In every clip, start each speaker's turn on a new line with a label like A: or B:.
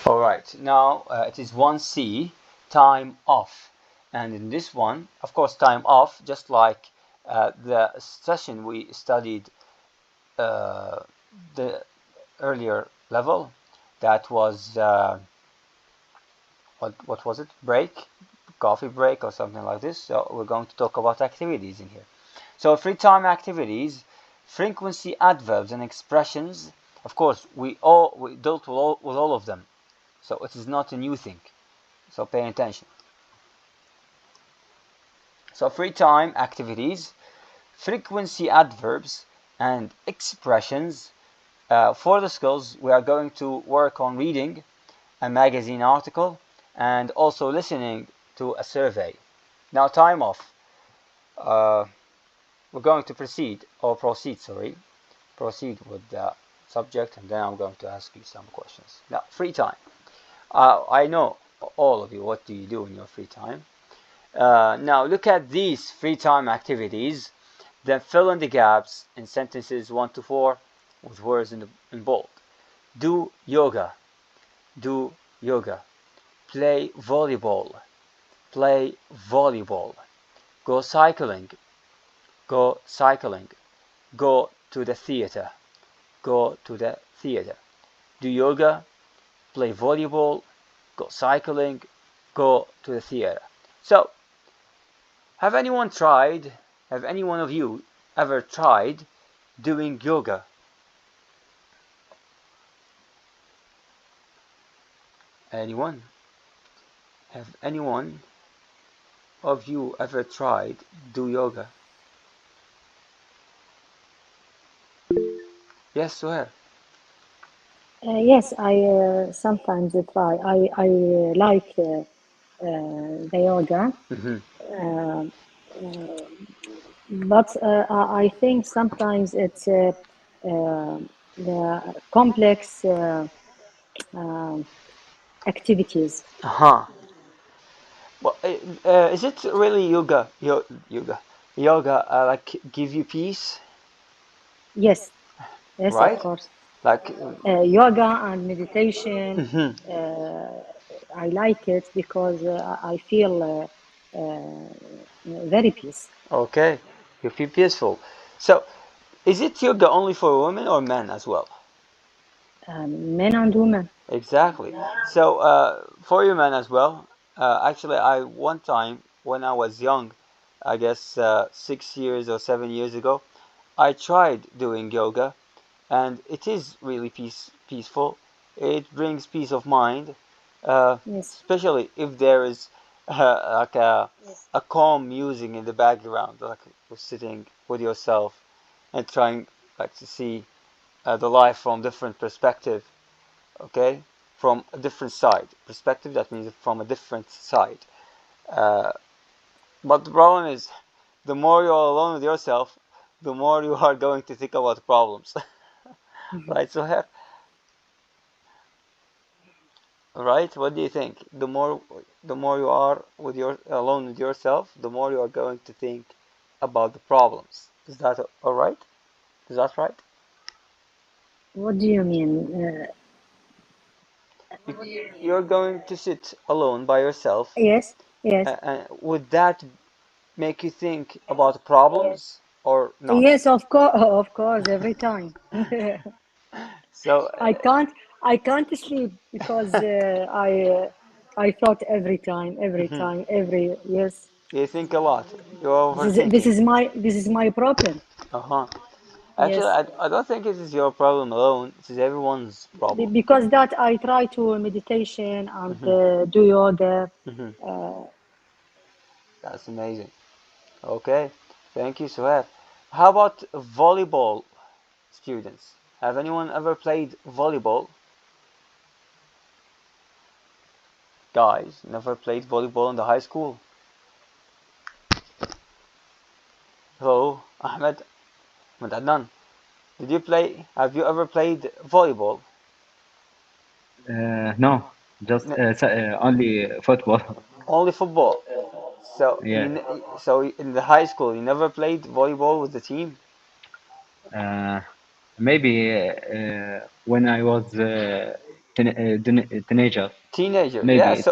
A: All right, now it is 1C, time off. And in this one, of course, time off, just like the session we studied the earlier level, that was, what was it? Break? Coffee break or something like this. So we're going to talk about activities in here. So free time activities, frequency adverbs and expressions. Of course, we dealt with all of them. So it is not a new thing. So pay attention. So free time activities, frequency adverbs and expressions. For the skills, we are going to work on reading a magazine article and also listening to a survey. Now time off. We're going to proceed with the subject, and then I'm going to ask you some questions. Now, free time. I know all of you, what do you do in your free time? Now look at these free time activities, then fill in the gaps in sentences 1 to 4 with words in bold. Do yoga. Do yoga. Play volleyball. Play volleyball. Go cycling. Go cycling. Go to the theater. Go to the theater. Do yoga. Play volleyball. Go cycling. Go to the theater. So, have any one of you ever tried doing yoga? Anyone? Have anyone of you ever tried do yoga? Yes, Suhair.
B: Yes, I sometimes try. I like the yoga, uh, but I think sometimes it's the complex um activities.
A: Uh-huh. Well, is it really yoga like give you peace,
B: Yes, yes, of
A: right?
B: course.
A: Like,
B: Yoga and meditation.
A: mhm.
B: Uh, I like it because I feel very peace.
A: Okay, you feel peaceful. So, is it yoga only for women or men as well?
B: Men and women.
A: Exactly. So, for you men as well. Actually, I one time when I was young, I guess 6 years or 7 years ago, I tried doing yoga, and it is really peaceful. It brings peace of mind,
B: Yes,
A: especially if there is like a calm music in the background, like you're sitting with yourself and trying like to see the life from different perspective. Okay, from a different side perspective. That means from a different side. Uh, but the problem is, the more you're alone with yourself, the more you are going to think about problems. Right, so right? What do you think? The more you are with your alone with yourself, the more you are going to think about the problems. Is that all right? Is that right?
B: what do you mean?
A: You're going to sit alone by yourself,
B: Yes, yes,
A: and would that make you think about problems or not?
B: yes, of course, of course, every time.
A: So,
B: I can't, I can't sleep because I thought
A: mhm,
B: every yes.
A: you think a lot. You're
B: This
A: overthinking.
B: is my problem.
A: Uh-huh. Actually,
B: Yes,
A: I don't think it is your problem alone. It is everyone's problem.
B: Because that I try to meditation and
A: Hmm.
B: do yoga.
A: Hmm.
B: Uh,
A: That's amazing. Okay, thank you, Suhaib. How about volleyball students? Have anyone ever played volleyball? Guys, never played volleyball in the high school? Hello, Ahmed Adnan. Did you play? Have you ever played volleyball?
C: No, just only football.
A: Only football. So
C: Yeah,
A: so in the high school you never played volleyball with the team?
C: maybe when I was teenager.
A: Teenager.
C: Maybe
A: Yeah.
C: it's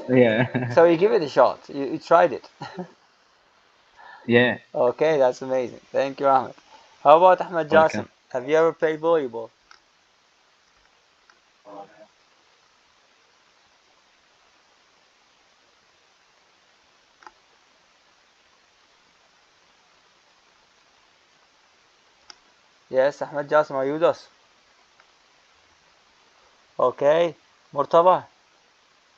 C: yeah.
A: So you give it a shot. You tried it.
C: Yeah.
A: Okay, that's amazing. Thank you, Ahmed. How about Ahmed
C: Welcome.
A: Jassim? Have you ever played volleyball? Yes, Ahmed Jassim, are you with us? Okay. Murtaba,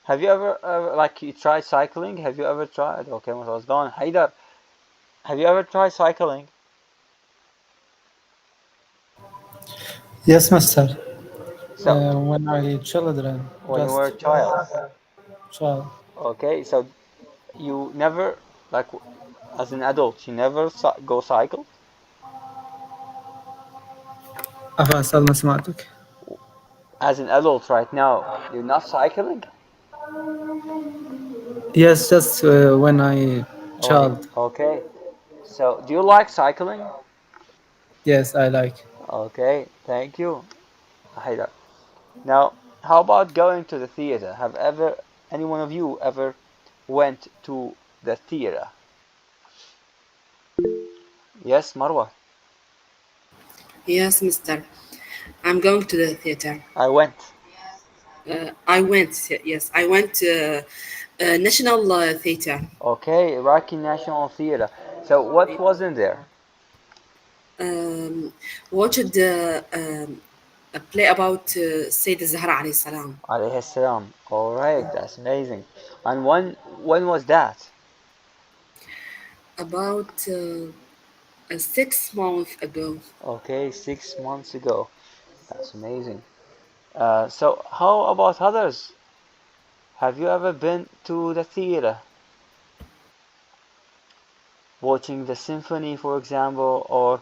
A: have you ever like you tried cycling? Have you ever tried? Okay, Murtaba's gone. Haidar, have you ever tried cycling?
D: Yes, master.
A: So
D: When I children,
A: when you were a
D: just
A: child.
D: child.
A: Okay, so you never like as an adult, you never go cycle.
D: أفا ما سمعتك.
A: As an adult right now, you're not cycling.
D: Yes, just when I child.
A: Okay. So do you like cycling?
D: Yes, I like.
A: Okay, thank you, Haidar. Now, how about going to the theater? Have ever any one of you ever went to the theater? Yes, Marwa.
E: Yes, mister. I'm going to the theater.
A: I went.
E: I went, yes, I went to National Theater.
A: Okay, Iraqi National Theater. So what was in there?
E: Um, watched a play about Sayyid Zahra alayhi salam.
A: Alayhi salam. All right, that's amazing. And when was that?
E: About 6 months ago.
A: Okay, 6 months ago. That's amazing. So how about others? Have you ever been to the theater? Watching the symphony, for example, or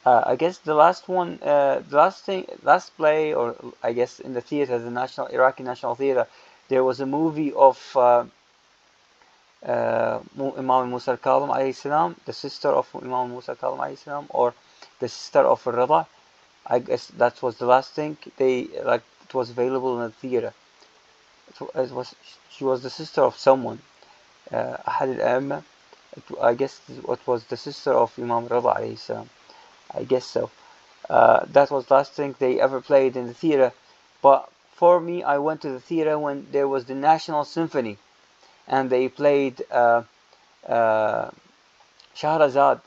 A: I guess the last one, last play, or I guess in the theater, the National Iraqi National Theater, there was a movie of Imam Musa al-Kadhim alayhi salam, the sister of Imam Musa al-Kadhim alayhi salam, or the sister of Rida. I guess that was the last thing they like. It was available in the theater. It was she was the sister of someone. أحد الأئمة. I guess it was the sister of Imam Rida alayhi salam. I guess so. That was the last thing they ever played in the theater. But for me, I went to the theater when there was the National Symphony, and they played Shahrazad.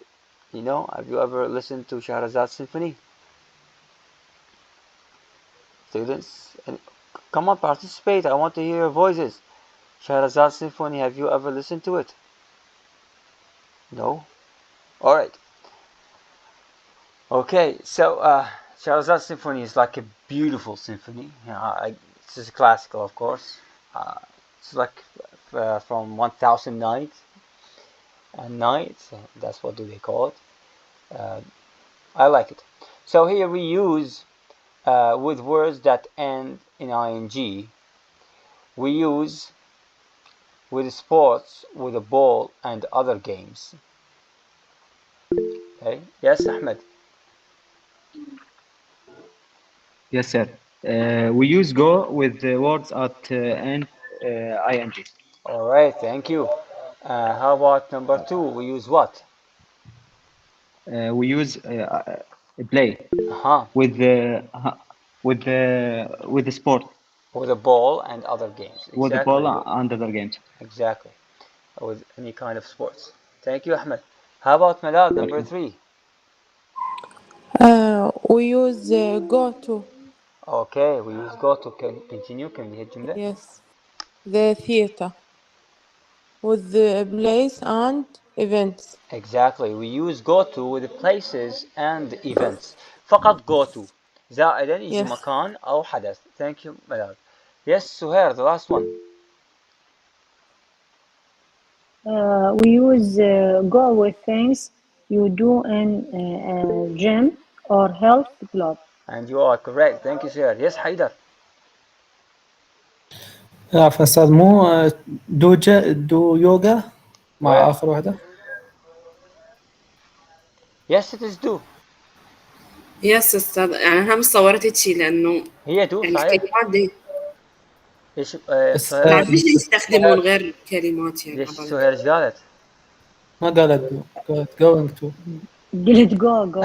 A: You know, have you ever listened to Shahrazad Symphony? Students, come on, participate. I want to hear your voices. Shahrazad Symphony, have you ever listened to it? No? Alright. Okay, so Shahrazad Symphony is like a beautiful symphony. It's just classical, of course. It's like from 1000 Nights and Nights. That's what do they call it. I like it. So here we use with words that end in ing. We use with sports, with a ball and other games. Okay. Yes, Ahmed.
C: Yes, sir. We use go with the words at end ing.
A: All right. Thank you. How about number two? We use what?
C: We use play
A: Uh-huh.
C: with the sport,
A: With a ball and other games.
C: with the ball
A: Exactly.
C: and other games.
A: Exactly. With any kind of sports. Thank you, Ahmed. How about Malad, number
C: Welcome.
A: three?
F: We use go to,
A: Okay, we use go to continue. Can we hit جملة?
F: yes, the theater with the place and events.
A: Exactly. We use go to with the places and events. فقط go to. زائدا يجي
F: Yes.
A: مكان أو حدث. Thank you, Malad. Yes, Suhair, the last one.
B: We use go with things you do in a gym or health club.
A: And you are correct. Thank you, Suhair. Yes, Haidar.
D: عفوا أستاذ مو دو يوغا مع
A: Where?
D: آخر واحدة.
A: Yes, it is do.
E: يس أستاذ، يعني أنا مصورت هيك لأنه
A: هي do
E: يعني
A: صحيح.
E: الكلمات دي
A: ايش
D: بس
A: سهير
E: بعرفش ليه يستخدمون غير كلمات يعني
A: ليش
E: عبارة
A: سهير ايش قالت؟
D: ما قالت do قالت going to.
B: قلت جو
E: جو.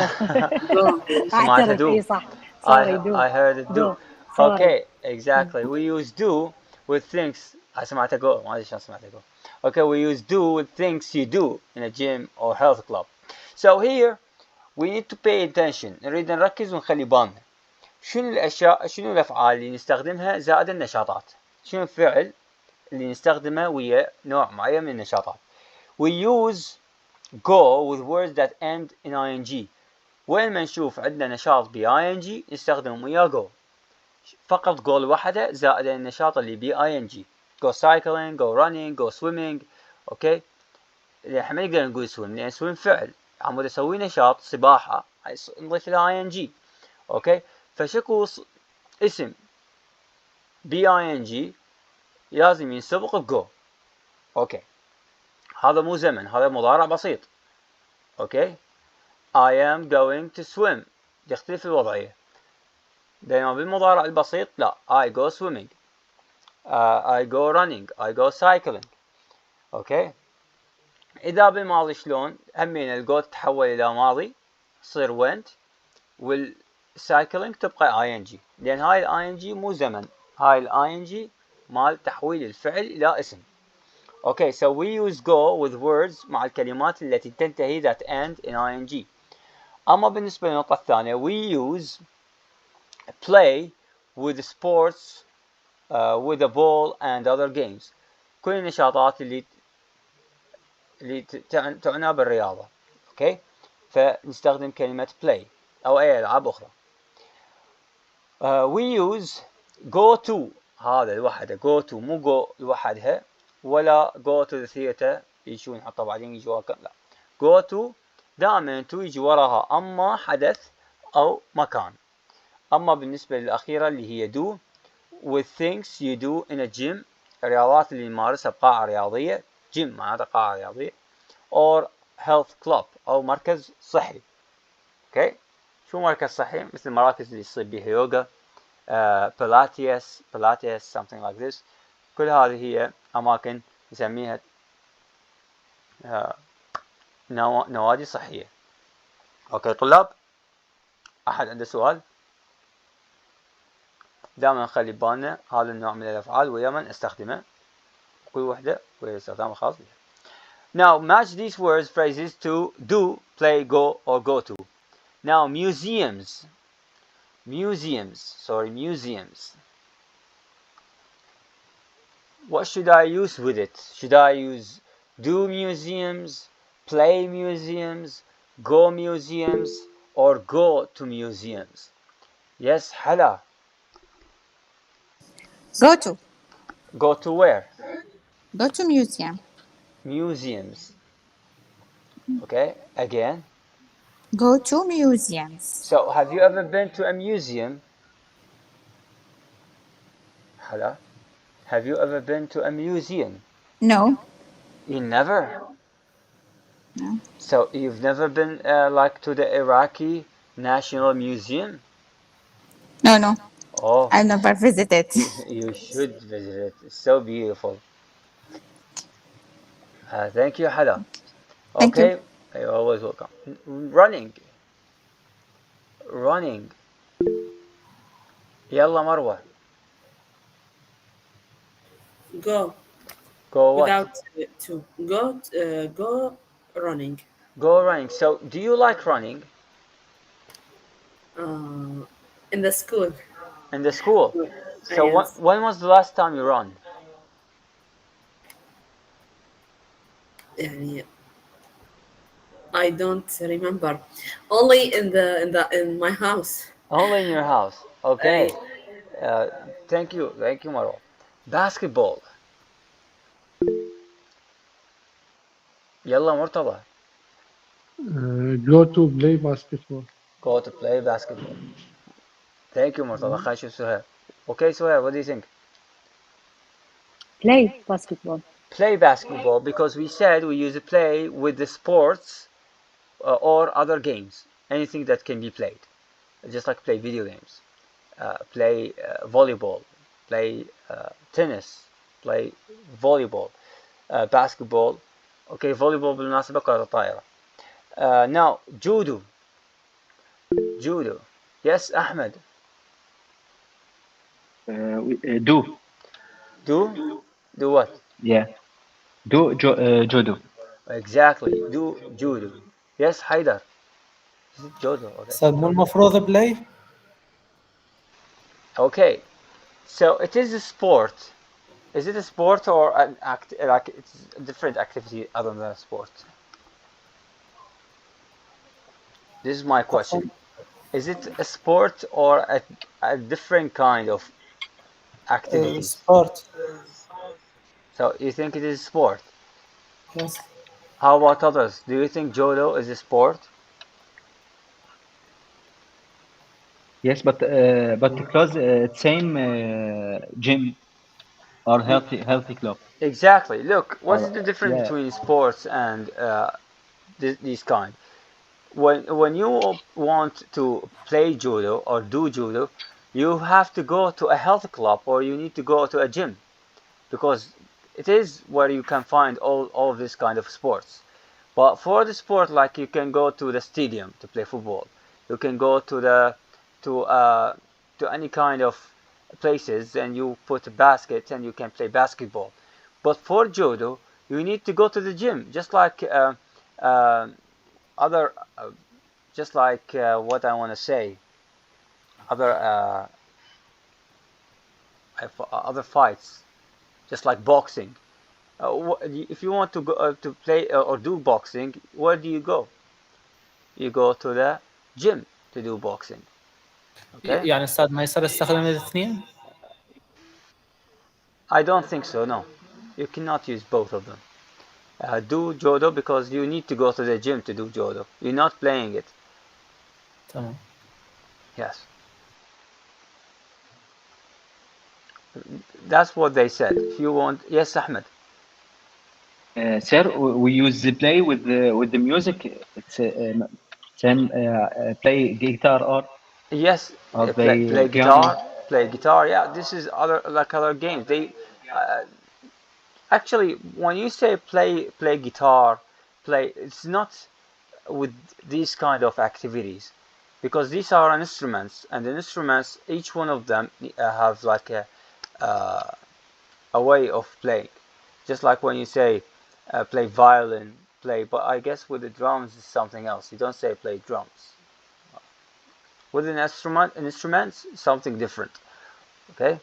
A: سمعتها
B: اعترف
A: do.
B: اي صح. سوري
A: I heard it do.
B: دو سوري.
A: Okay, exactly. We use do with things. سمعتها go. ما ادري شلون سمعتها go. Okay, we use do with things you do in a gym or health club. So here we need to pay attention. نريد نركز ونخلي بالنا. شنو الأشياء شنو الأفعال اللي نستخدمها زائد النشاطات؟ شنو الفعل اللي نستخدمه ويا نوع معين من النشاطات؟ We use go with words that end in ing. وين ما نشوف عندنا نشاط ب ing نستخدم وياه go. فقط go لوحده زائد النشاط اللي ب ing. Go cycling, go running, go swimming. اوكي. احنا ما نقدر نقول swim لأن swim فعل. عمود اسوي نشاط سباحة نضيف لها ing. اوكي. فشكو اسم بي اي ان جي لازم ينسبق بجو. اوكي هذا مو زمن هذا مضارع بسيط. اوكي I am going to swim تختلف الوضعية. بينما بالمضارع البسيط لا I go swimming I go running I go cycling. اوكي اذا بالماضي شلون همين الجو تتحول الى ماضي تصير went والسايكلينج تبقى اي ان جي لان هاي الاي ان جي مو زمن هاي الاي ان جي مال تحويل الفعل الى اسم. اوكي so we use go with words مع الكلمات التي تنتهي that end in ing. اما بالنسبه للنقطه الثانيه we use play with sports with a ball and other games. كل النشاطات اللي تعنى بالرياضه. اوكي فنستخدم كلمه play او اي العاب اخرى. we use go to هذا لوحده go to مو go لوحدها ولا go to the theater يجون نحطها بعدين يجي ورا لا go to دائما to يجي وراها اما حدث او مكان. اما بالنسبه للاخيره اللي هي do with things you do in a gym الرياضات اللي نمارسها بقاعه رياضيه gym معناتها قاعه رياضيه or health club او مركز صحي. اوكي شو مركز صحي مثل المراكز اللي يصير بها يوغا pilates something like this. كل هذه هي اماكن نسميها نوادي صحيه. اوكي طلاب احد عنده سؤال؟ دائما نخلي بالنا هذا النوع من الافعال ويا من استخدمه كل وحده واستخدامها الخاص بها. Now match these words phrases to do play go or go to. Now museums what should I use with it? Should I use do museums, play museums, go museums, or go to museums? Yes, Hala.
G: Go to.
A: Go to where?
G: Go to museum.
A: Museums. Okay, again.
G: Go to museums.
A: So, have you ever been to a museum? Hala. Have you ever been to a museum?
G: No.
A: You never?
G: No.
A: So you've never been like to the Iraqi National Museum?
G: No.
A: Oh,
G: I never visited.
A: you should visit it. It's so beautiful. Thank you, Hala.
G: Thank
A: Okay, you're always welcome. Running. يلا مروة.
E: Go.
A: Go what?
E: Without to. Go running.
A: Go running. So, do you like running?
E: In the school.
A: In the school? So,
E: Yes.
A: when was the last time you ran?
E: يعني I don't remember. Only in my house.
A: Only in your house. Okay. Thank you, Marwa. Basketball. يلا مرتضى.
H: Go to play basketball.
A: Go to play basketball. Thank you, مرتضى. خلينا نشوف سهير. Okay, Suhair, what do you think?
B: play basketball.
A: Play basketball because we said we use play with the sports or other games. Anything that can be played. Just like play video games. Play volleyball. play tennis, play volleyball, basketball. Okay, volleyball بالمناسبة كرة الطائرة. Now judo. Yes, Ahmed.
C: Do.
A: Do what?
C: Yeah. Judo.
A: Exactly. Do judo. Yes, Haidar. Is it judo? Okay.
D: أستاذ مو المفروض بلاي؟
A: Okay. So it is a sport. Is it a sport or an act? Like it's a different activity other than a sport? This is my question. Is it a sport or a different kind of activity?
D: Sport.
A: So you think it is sport?
D: Yes.
A: How about others? Do you think judo is a sport?
C: Yes, but close same gym or healthy club.
A: Exactly. Look, what is
C: Or,
A: the difference
C: yeah.
A: between sports and these kind? When you want to play judo or do judo, you have to go to a health club or you need to go to a gym, because it is where you can find all of this kind of sports. But for the sport, like you can go to the stadium to play football, you can go to the to any kind of places and you put a basket and you can play basketball. But for judo, you need to go to the gym, just like other, just like what I want to say, other other fights, just like boxing. If you want to go to play or do boxing, where do you go? You go to the gym to do boxing. Okay?
D: يعني أستاذ ما يصير استخدم الاثنين؟
A: I don't think so. No, you cannot use both of them. Do judo because you need to go to the gym to do judo. You're not playing it.
D: تمام.
A: Yes. That's what they said. If you want, yes, Ahmed.
C: Sir, we use the play with the music. It's same play guitar
A: Yes,
C: or
A: play
C: play
A: guitar,
C: piano.
A: play guitar. Yeah, this is other games. They actually, when you say play guitar, it's not with these kind of activities, because these are instruments, and the instruments, each one of them have like uh, a way of playing. Just like when you say play violin, but I guess with the drums is something else. You don't say play drums. With an instrument, something different. Okay,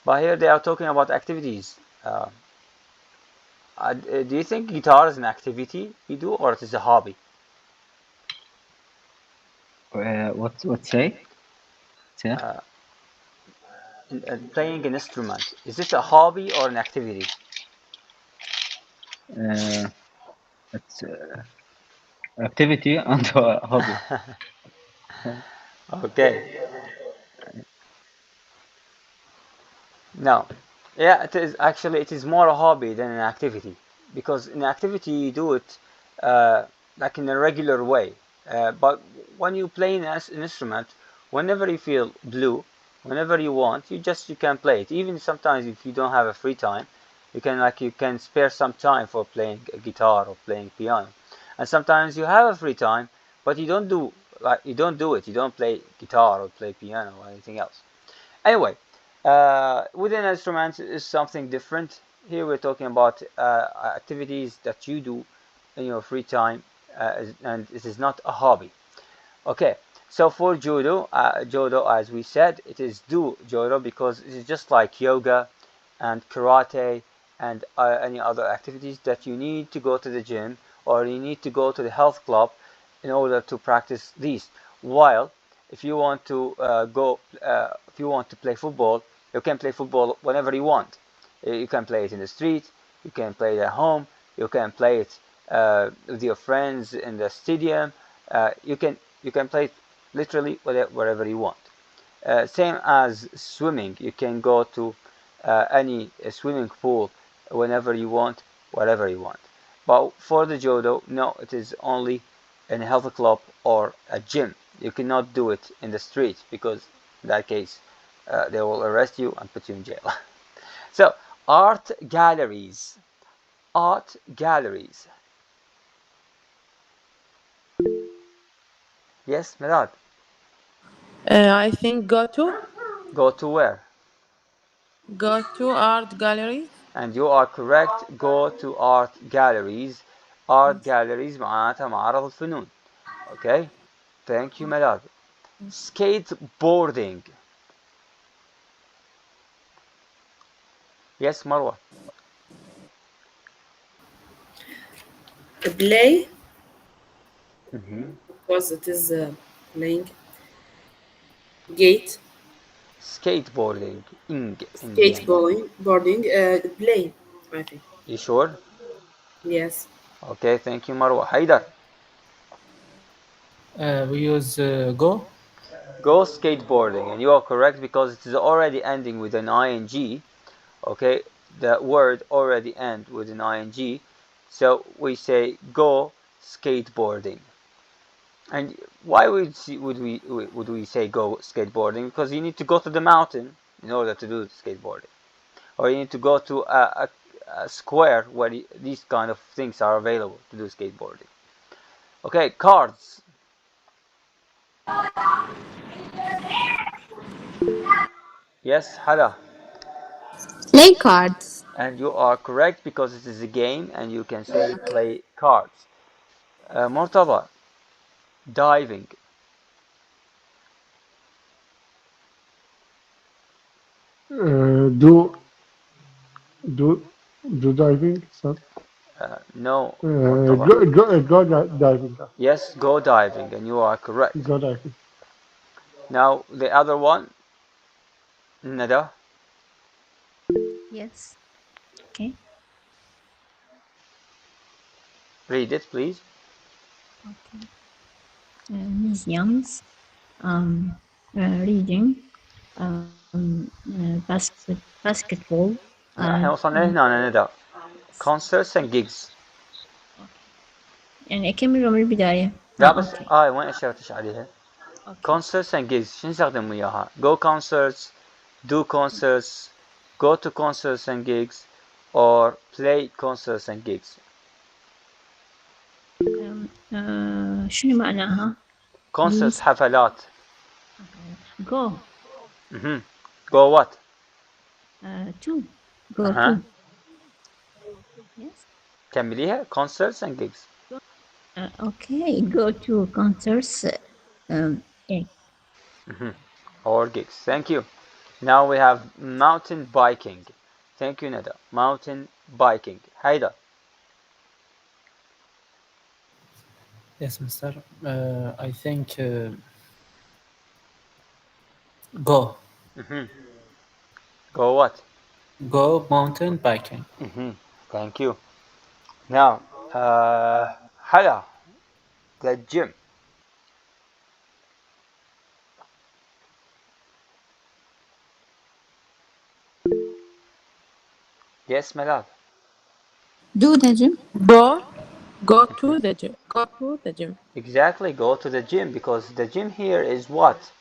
A: but here they are talking about activities. Do you think guitar is an activity you do, or it is a hobby?
C: What say? Sir?
A: Playing an instrument, is it a hobby or an activity?
C: It's activity and hobby.
A: Okay. No. Yeah, it is more a hobby than an activity, because in activity you do it like in a regular way. But when you play an instrument, whenever you feel blue, whenever you want, you can play it. Even sometimes if you don't have a free time, you can spare some time for playing a guitar or playing piano. And sometimes you have a free time, but you don't do it. You don't play guitar or play piano or anything else. Anyway, within instruments is something different. Here we're talking about activities that you do in your free time, and it is not a hobby. Okay, so for judo, as we said, it is do judo because it is just like yoga and karate and any other activities that you need to go to the gym or you need to go to the health club in order to practice these. While if you want to if you want to play football, you can play football whenever you want. You can play it in the street, you can play it at home, you can play it with your friends in the stadium. You can play it literally wherever you want. Same as swimming, you can go to any swimming pool whenever you want, wherever you want. But for the judo, no, it is only in a health club or a gym. You cannot do it in the street because in that case they will arrest you and put you in jail. So, art galleries. Art galleries. Yes, Milad.
F: I think go to
A: where?
F: Go to art galleries.
A: And you are correct. Go to art galleries. Art galleries معناتها معرض الفنون. Okay. Thank you, Milad. Skateboarding. Yes, Marwa.
E: Play. Because it is playing. Gate.
A: Skateboarding.
E: Skateboarding. Play. I think.
A: You sure?
E: Yes.
A: Okay, thank you, Marwa. Haidar.
D: We use go.
A: Go skateboarding, and you are correct because it is already ending with an ing. Okay, the word already ends with an ing, so we say go skateboarding. And why would we say go skateboarding? Because you need to go to the mountain in order to do skateboarding, or you need to go to a square where these kind of things are available to do skateboarding. Okay, cards. Yes, Hala.
G: Play cards.
A: And you are correct because it is a game and you can say play cards. Mortaba. Diving.
H: Do diving, sir.
A: No.
H: Go diving.
A: Yes, go diving, and you are correct.
H: Go diving.
A: Now the other one. Nada.
I: Yes. Okay.
A: Read it, please.
I: Okay. Museums. Reading. Basketball.
A: احنا وصلنا هنا ندى. Concerts and gigs.
I: يعني أكمل من البداية.
A: لا بس وين اشرتش عليها؟ Concerts and gigs شو نستخدم وياها؟ Go concerts, do concerts, go to concerts and gigs, or play concerts and gigs.
I: شنو معناها؟
A: Concerts حفلات.
I: Go.
A: Go what?
I: To. Go to. Yes.
A: كمليها. Concerts and gigs.
I: Okay. Go to concerts.
A: Or gigs. Thank you. Now we have mountain biking. Thank you, Nada. Mountain biking. Haida.
D: Yes, Mister. I think go.
A: Go what?
D: Go mountain biking.
A: Thank you. Now, Hala, the gym. Yes, my love.
G: Do the gym.
F: Go to the gym. Go to the gym.
A: Exactly, go to the gym because the gym here is what?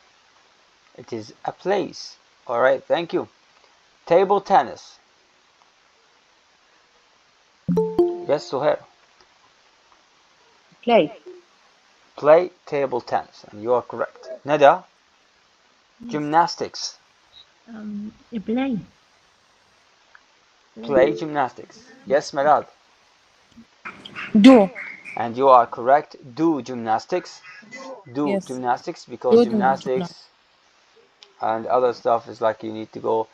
A: It is a place. Alright, thank you. Table tennis. Yes, Suhair.
B: Play.
A: Play table tennis, and you are correct. Nada. Gymnastics.
I: Play.
A: Play gymnastics. Yes, my love.
B: Do.
A: And you are correct. Do gymnastics. Do
F: Yes.
A: gymnastics because
F: Do
A: gymnastics and other stuff is like you need to go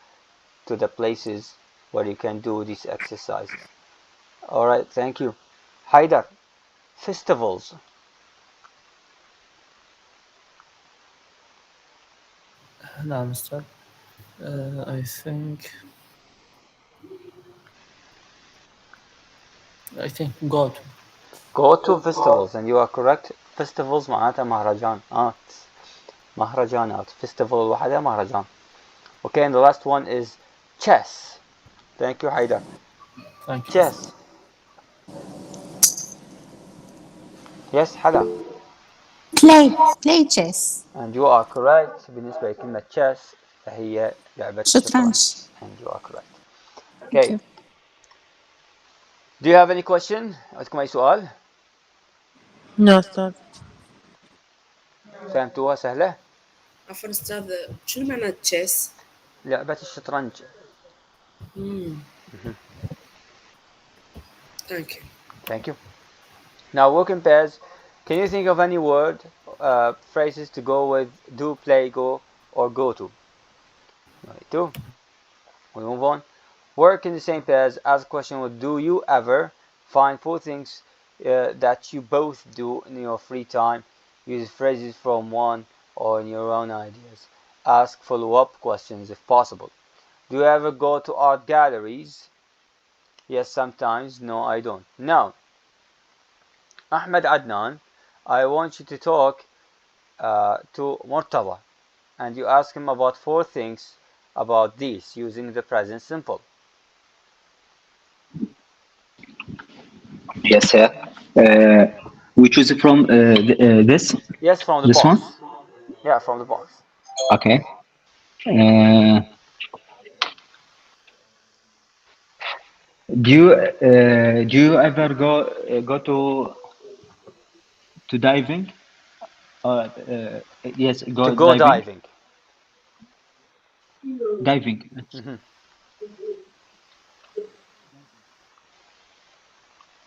A: to the places where you can do these exercises. Alright, thank you. Haidar. Festivals.
D: No, Mister. I think go to.
A: Go to festivals, and you are correct. Festivals معناتها مهرجانات. مهرجانات. Festival واحدة مهرجان. Okay, and the last one is chess. Thank you, Haidar.
D: Thank you.
A: Chess. Yes, Hala.
G: Play chess.
A: And you are correct بالنسبة لكلمة chess. هي لعبة
G: شطرنج.
A: and you are correct.
G: Thank
A: Okay.
G: you.
A: Do you have any question? عندكم أي سؤال؟
F: No, أستاذ.
A: فهمتوها سهلة؟
E: عفوا أستاذ، شنو معنى تشيس؟
A: لعبة الشطرنج.
E: Thank you.
A: Thank you. Now working pairs. Can you think of any word, phrases to go with do, play, go, or go to? Two. We move on. Work in the same pairs. Ask a question with do you ever. Find 4 things that you both do in your free time. Use phrases from one or in your own ideas. Ask follow-up questions if possible. Do you ever go to art galleries? Yes, sometimes. No, I don't. Now, Ahmed Adnan, I want you to talk to Murtada, and you ask him about 4 things about these using the present simple.
C: Yes, sir. We choose it from this.
A: Yes, from the
C: This
A: box.
C: one?
A: Yeah, from the box.
C: Okay. Do you ever go to diving? Yes,
A: To go diving.
C: Diving.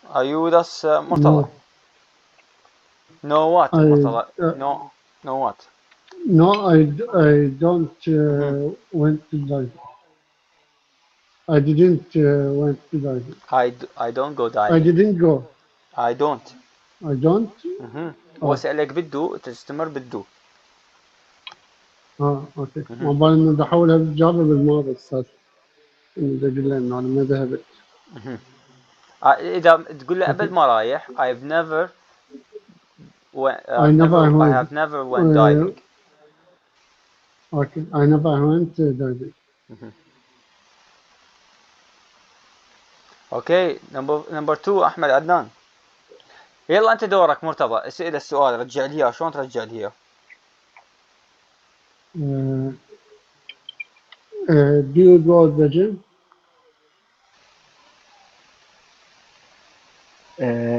A: Are you with us, Murtada? No what, Murtada? No what?
H: No, I don't went to diving. I didn't went to diving.
A: I don't go
H: I
A: diving.
H: didn't go.
A: I don't.
H: I don't.
A: هو سألك بده تستمر بده.
H: اوكي. عقبال انه بدي احولها بالجابه بالماضي استاذ. انه بدي اقول له انه انا ما ذهبت.
A: إذا تقول له قبل ما رايح I've never I have never went diving.
H: Okay, I never went diving.
A: Okay, number 2 أحمد عدنان. يلا أنت دورك مرتضى، اسأل السؤال، رجع لي إياه، شلون ترجع لي إياه؟
H: Do you go to the gym?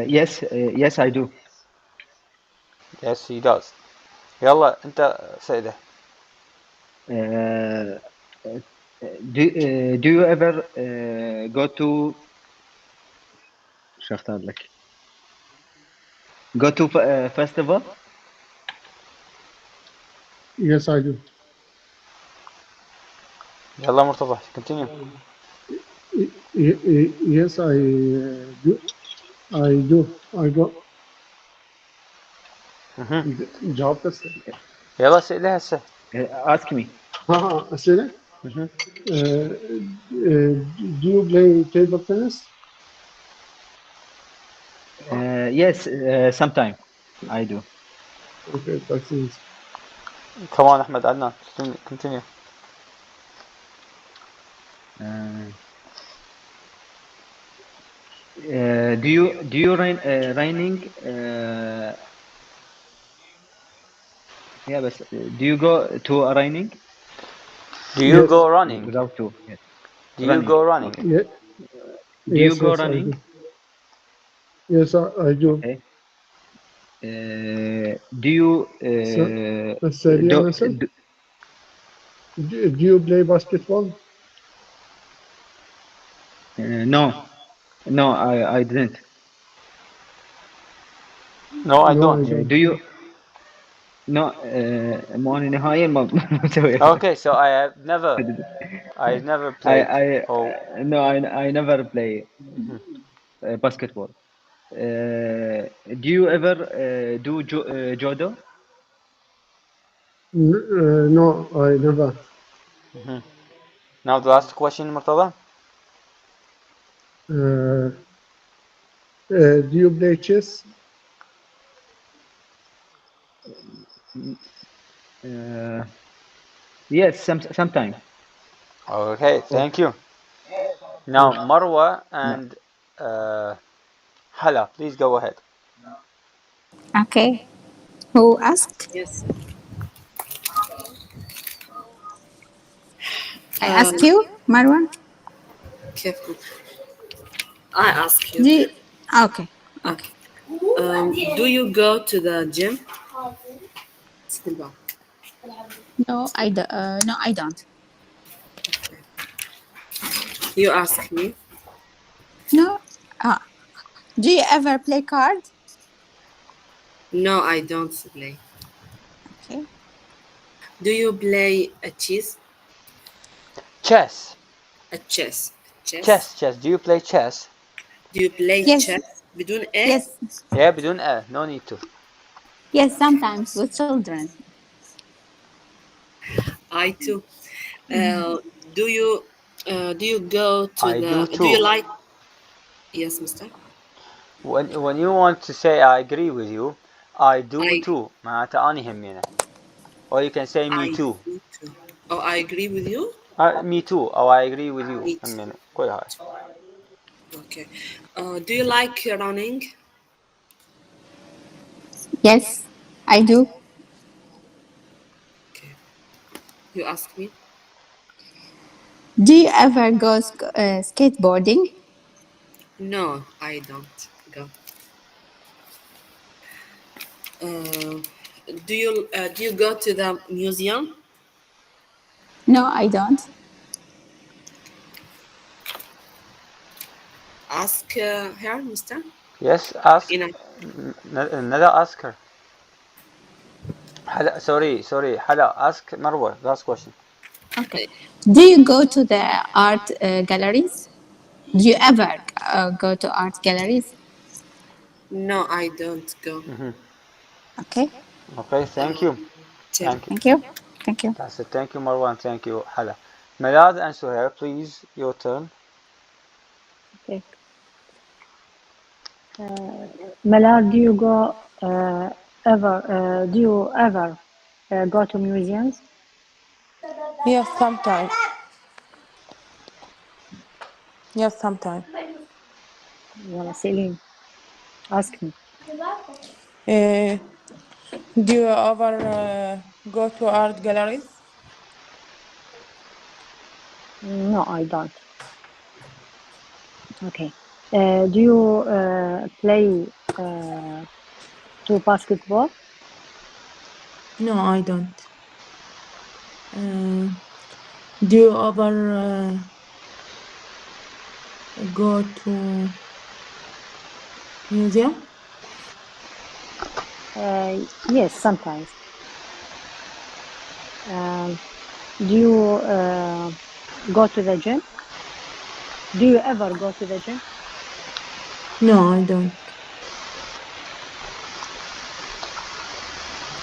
C: Yes, I do.
A: Yes, he does. يلا أنت سيده.
C: Do you ever go to شو اختار لك؟ Go to festival?
H: Yes, I do.
A: يلا مرتضى continue.
H: Yes, I do. I go. جواب بس.
A: يلا اسأله هسه.
C: Ask me.
H: أسئلة. Do you play table tennis?
C: Yes, sometime I do.
H: Okay, that's easy.
A: Come on, Ahmed Adnan, continue.
C: Do you running? Yeah, but do you go to a running?
A: Do you go running?
C: Without to. Yes.
A: Do you go running?
C: Okay.
H: Yeah.
C: Do you go running?
H: Yes, I do.
C: Okay. Do you
H: do you play basketball?
C: No, I didn't.
A: No, I don't.
C: Do you? No, ماني نهائيا ما مسوي.
A: Okay, so I never played.
C: No, I never play basketball. Do you ever do judo?
H: No, I never.
A: Now the last question, Murtada.
H: Do you play chess?
C: Yes, sometime.
A: Okay, thank you. Now Marwa and Hala, please go ahead.
G: Okay. Who asked?
E: Yes.
G: I ask you, Marwan.
E: careful. I ask you.
G: Do you, okay.
E: Okay. Do you go to the gym? Silva.
G: No, no, I don't.
E: You ask me.
G: No. Do you ever play cards?
E: No, I don't play.
G: Okay.
E: Do you play a chess?
A: Chess.
E: A chess.
A: Chess. Do you play chess?
E: Do you play
G: Yes.
E: chess? بدون A?
G: Yes.
A: Yeah, بدون A. No need to.
G: Yes, sometimes with children.
E: I too. Do you go to
A: I
E: the?
A: do
E: Do you
A: too.
E: like? Yes, Mister.
A: When you want to say I agree with you, I do too. معناتها أنا همينة. Or you can say me
E: I
A: too.
E: do too. Oh, I agree with you.
A: Me too. Or I agree with you.
E: Me too.
A: همينة. كل هاي.
E: Okay. Do you like running?
G: Yes, I do.
E: Okay. You ask me.
G: Do you ever go skateboarding?
E: No, I don't go. Do you go to the museum?
G: No, I don't.
E: Ask her, Mister.
A: Yes, ask. Nada, ask her. Sorry. Hala, ask Marwa. Last question.
G: Okay. Do you go to the art galleries? Do you ever go to art galleries?
E: No, I don't go.
G: Okay.
A: Okay, thank you.
E: Thank
G: you. Thank you.
A: That's it. Thank you, Marwan. Thank you, Hala. Milad and Suhair, please, your turn.
B: Okay. Malar, do you ever go to museums?
F: Yes, sometimes. Yes, sometimes.
B: Well, Celine, ask me.
F: Do you ever go to art galleries?
B: No, I don't. Okay. Do you play to basketball?
F: No, I don't. Do you ever go to museum?
B: Yes, sometimes. Do you go to the gym? Do you ever go to the gym?
F: No, I don't.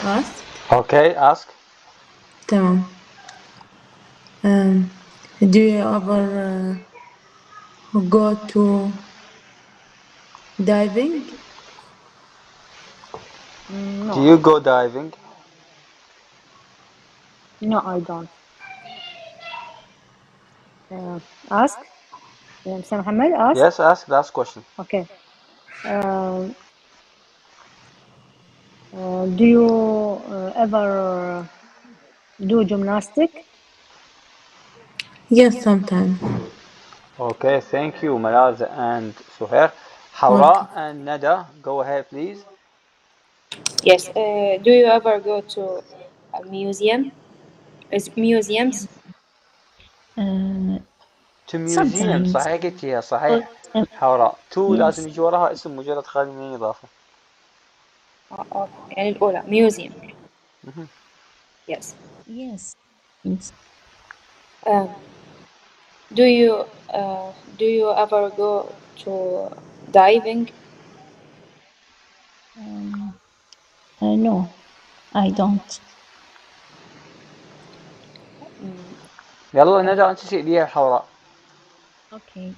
F: Ask.
A: Okay, ask.
F: تمام. Do you ever go to diving?
B: No,
A: Do you go diving?
B: No, I don't. Ask. Mr. Muhammad, ask.
A: Yes, ask. Last question.
B: Okay. Do you ever do gymnastic?
F: Yes, sometimes.
A: Okay, thank you, Milad and Suhair. Hawra and Nada, go ahead, please.
J: Yes. Do you ever go to a museum? Museums?
A: To museum.
I: sometimes.
A: صحيح قلتيها صحيح. حوراء. تو لازم يجي وراها اسم مجرد خالي من الإضافة.
J: يعني الأولى museum. Yes.
I: Yes.
J: Do you ever go to diving?
I: No, I don't.
A: يلا ندى أنت سئليها الحوراء.
I: Okay.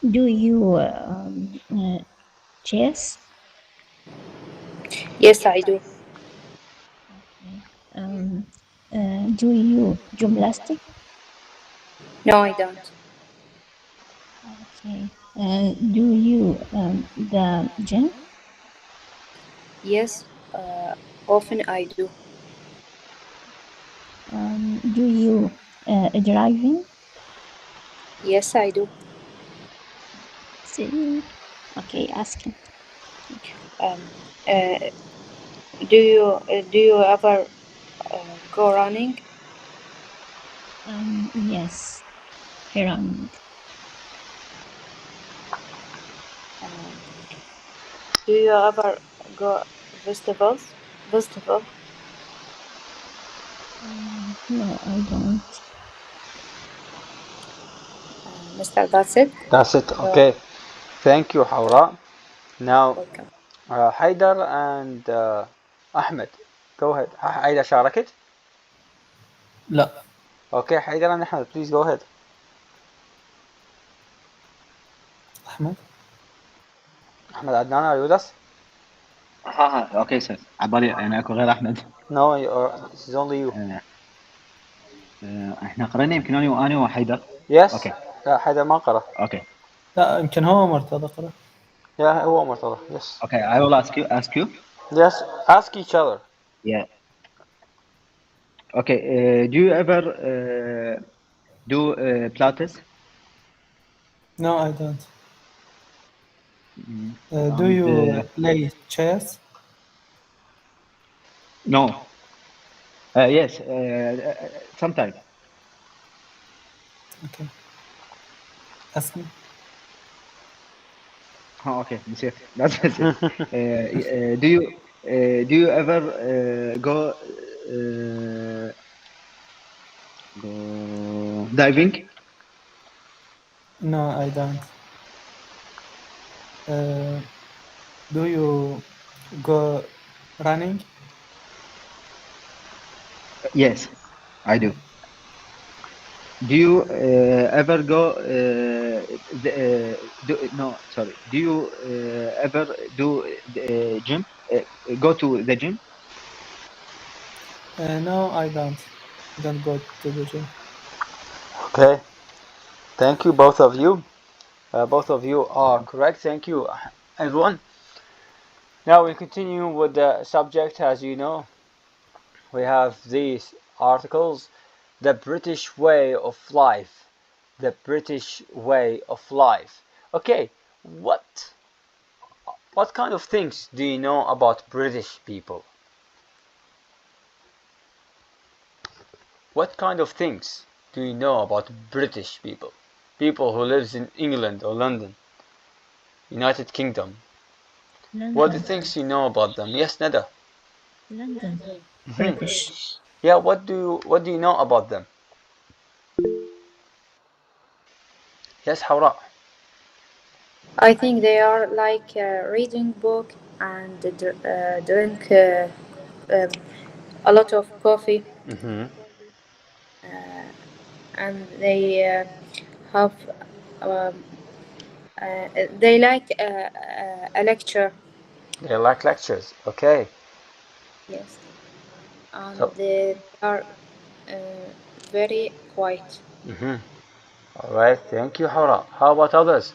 I: Do you chess?
J: Yes, I do.
I: Do you gymnastic?
J: No, I don't.
I: Okay. Do you the gym?
J: Yes, often I do.
I: Do you driving?
J: Yes, I do.
I: See? Okay, ask him.
J: Um, uh, do you ever go running?
I: Yes, running.
J: Um, do you ever go festivals? Festival?
I: No, I don't.
J: Mr. That's it.
A: That's it. Okay. Thank you, Hawra. Now,
J: Welcome.
A: Haidar and Ahmed. Go ahead. Haidar شاركت?
D: لا.
A: Okay, Haidar and Ahmed, please go ahead.
D: أحمد.
A: Ahmed Adnan, are you with us?
C: اوكي سير عبالي يعني اكو غير احمد.
A: No, this is only you.
C: احنا قرينا يمكن انا وحيدر.
A: Yes.
C: اوكي.
A: لا حيدر ما قرأ.
C: اوكي.
D: لا يمكن هو مرتضى قرأ.
A: Yeah, هو مرتضى. Yes.
C: Okay, I will ask you.
A: Yes, ask each other.
C: Yeah. Okay, do you ever do Pilates?
D: No, I don't. Do
C: And,
D: you play chess?
C: No. Yes, sometimes.
D: Okay. Ask me.
C: Oh, okay, نسيت. That's it. Do you ever go diving?
D: No, I don't. Do you go running?
C: Yes, I do. Do you ever go do you ever do gym? Go to the gym?
D: No, I don't. I don't go to the gym.
A: Okay. Thank you, both of you. Both of you are correct. Thank you, everyone. Now we continue with the subject. As you know, we have these articles: the British way of life. The British way of life. Okay, what kind of things do you know about British people? What kind of things do you know about British people? People who lives in England or London, United Kingdom. What are the things you know about them? Yes, Neda.
I: London. British.
A: Yeah, what do you know about them? Yes, Hawra.
J: I think they are like reading book and drink a lot of coffee, and they have um, they like a lecture.
A: They like lectures. Okay.
J: Yes, and
A: So,
J: they are very quiet.
A: all right. Thank you, Hawra. How about others?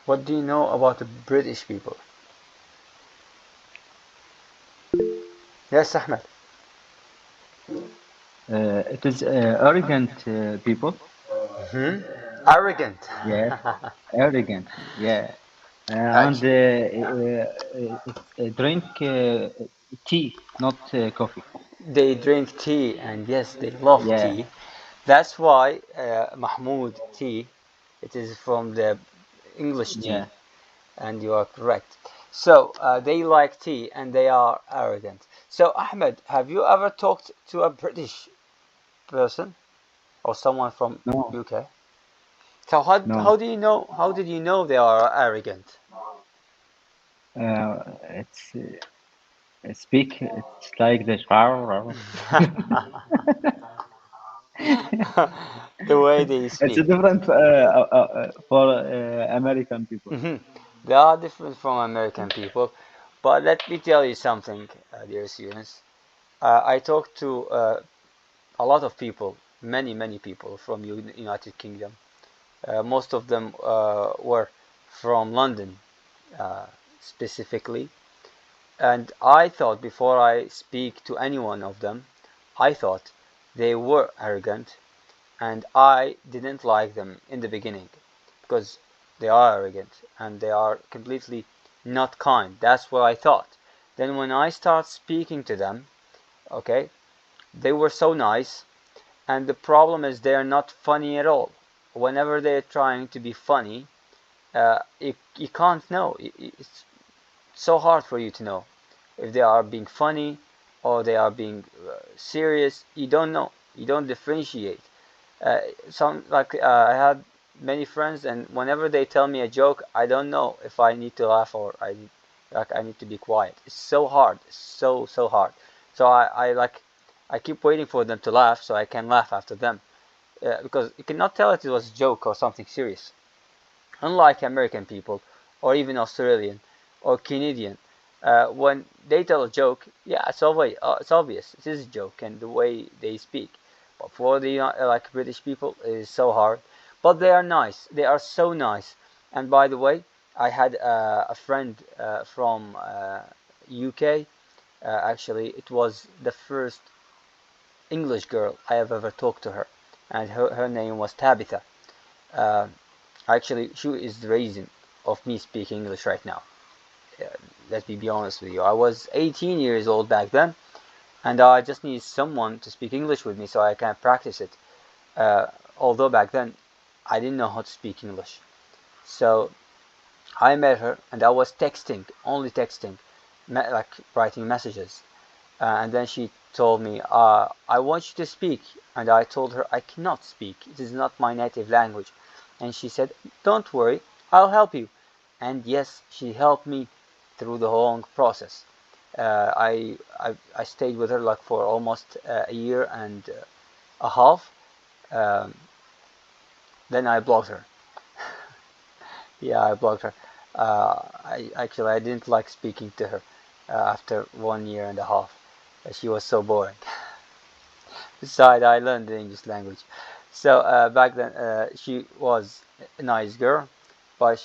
A: What do you know about the British people? Yes, Ahmed.
C: It is arrogant people.
A: Arrogant.
C: Yeah, arrogant. Yeah, and drink tea, not coffee.
A: They drink tea, and yes, they love
C: Yeah,
A: tea. That's why Mahmoud tea, it is from the English tea,
C: yeah.
A: and you are correct. So they like tea, and they are arrogant. So Ahmed, have you ever talked to a British person or someone from
C: No,
A: UK? So how
C: no.
A: do you know? How did you know they are arrogant?
C: It's speak. It's like this.
A: The way they
C: It's a
A: speak.
C: different for American people.
A: They are different from American people, but let me tell you something, dear students. I talked to a lot of people, many people from United Kingdom. Most of them were from London, specifically, And I thought, before I speak to any one of them, I thought they were arrogant, and I didn't like them in the beginning because they are arrogant and they are completely not kind. That's what I thought. Then when I start speaking to them, okay, they were so nice, and the problem is they are not funny at all. Whenever they're trying to be funny, you can't know. It's so hard for you to know if they are being funny or they are being serious. You don't know. You don't differentiate. I had many friends, and whenever they tell me a joke, I don't know if I need to laugh or I need to be quiet. It's so hard. It's so hard. So I keep waiting for them to laugh so I can laugh after them, because you cannot tell if it was a joke or something serious. Unlike American people or even Australian or Canadian, when they tell a joke, yeah, it's obvious. It is a joke, and the way they speak. But for the British people, it is so hard. But they are nice. They are so nice. And by the way, I had a friend from UK. Actually, it was the first English girl I have ever talked to her, and her name was Tabitha. Actually, she is the reason of me speaking English right now. Let me be honest with you. I was 18 years old back then, and I just need someone to speak English with me so I can practice it. Although back then I didn't know how to speak English. So I met her, and I was texting, only texting, like writing messages. And then she told me, I want you to speak. And I told her I cannot speak. It is not my native language. And she said, don't worry, I'll help you. And yes, she helped me through the whole process. I stayed with her like for almost a year and a half. Then I blocked her. Yeah, I blocked her. I didn't like speaking to her after 1 year and a half. She was so boring. Besides, I learned the English language. So back then, she was a nice girl, but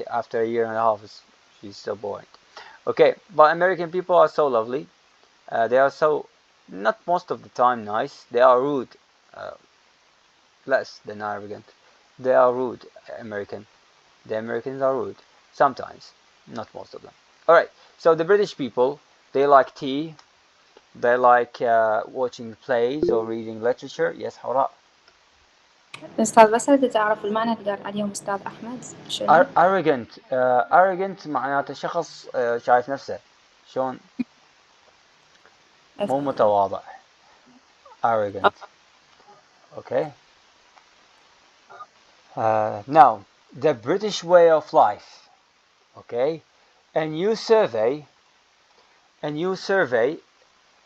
A: after a year and a half, she's so boring. Okay, but American people are so lovely. They are so, not most of the time nice. They are rude, less than arrogant. They are rude, The Americans are rude sometimes, not most of them. All right. So the British people, they like tea. They like watching plays or reading literature. Yes, حوراء.
F: أستاذ بس إذا تعرف المعنى اللي قال عليهم أستاذ أحمد شنو؟
A: arrogant معناته شخص شايف نفسه شلون مو متواضع. Arrogant. Okay. Now, the British way of life. Okay. A new survey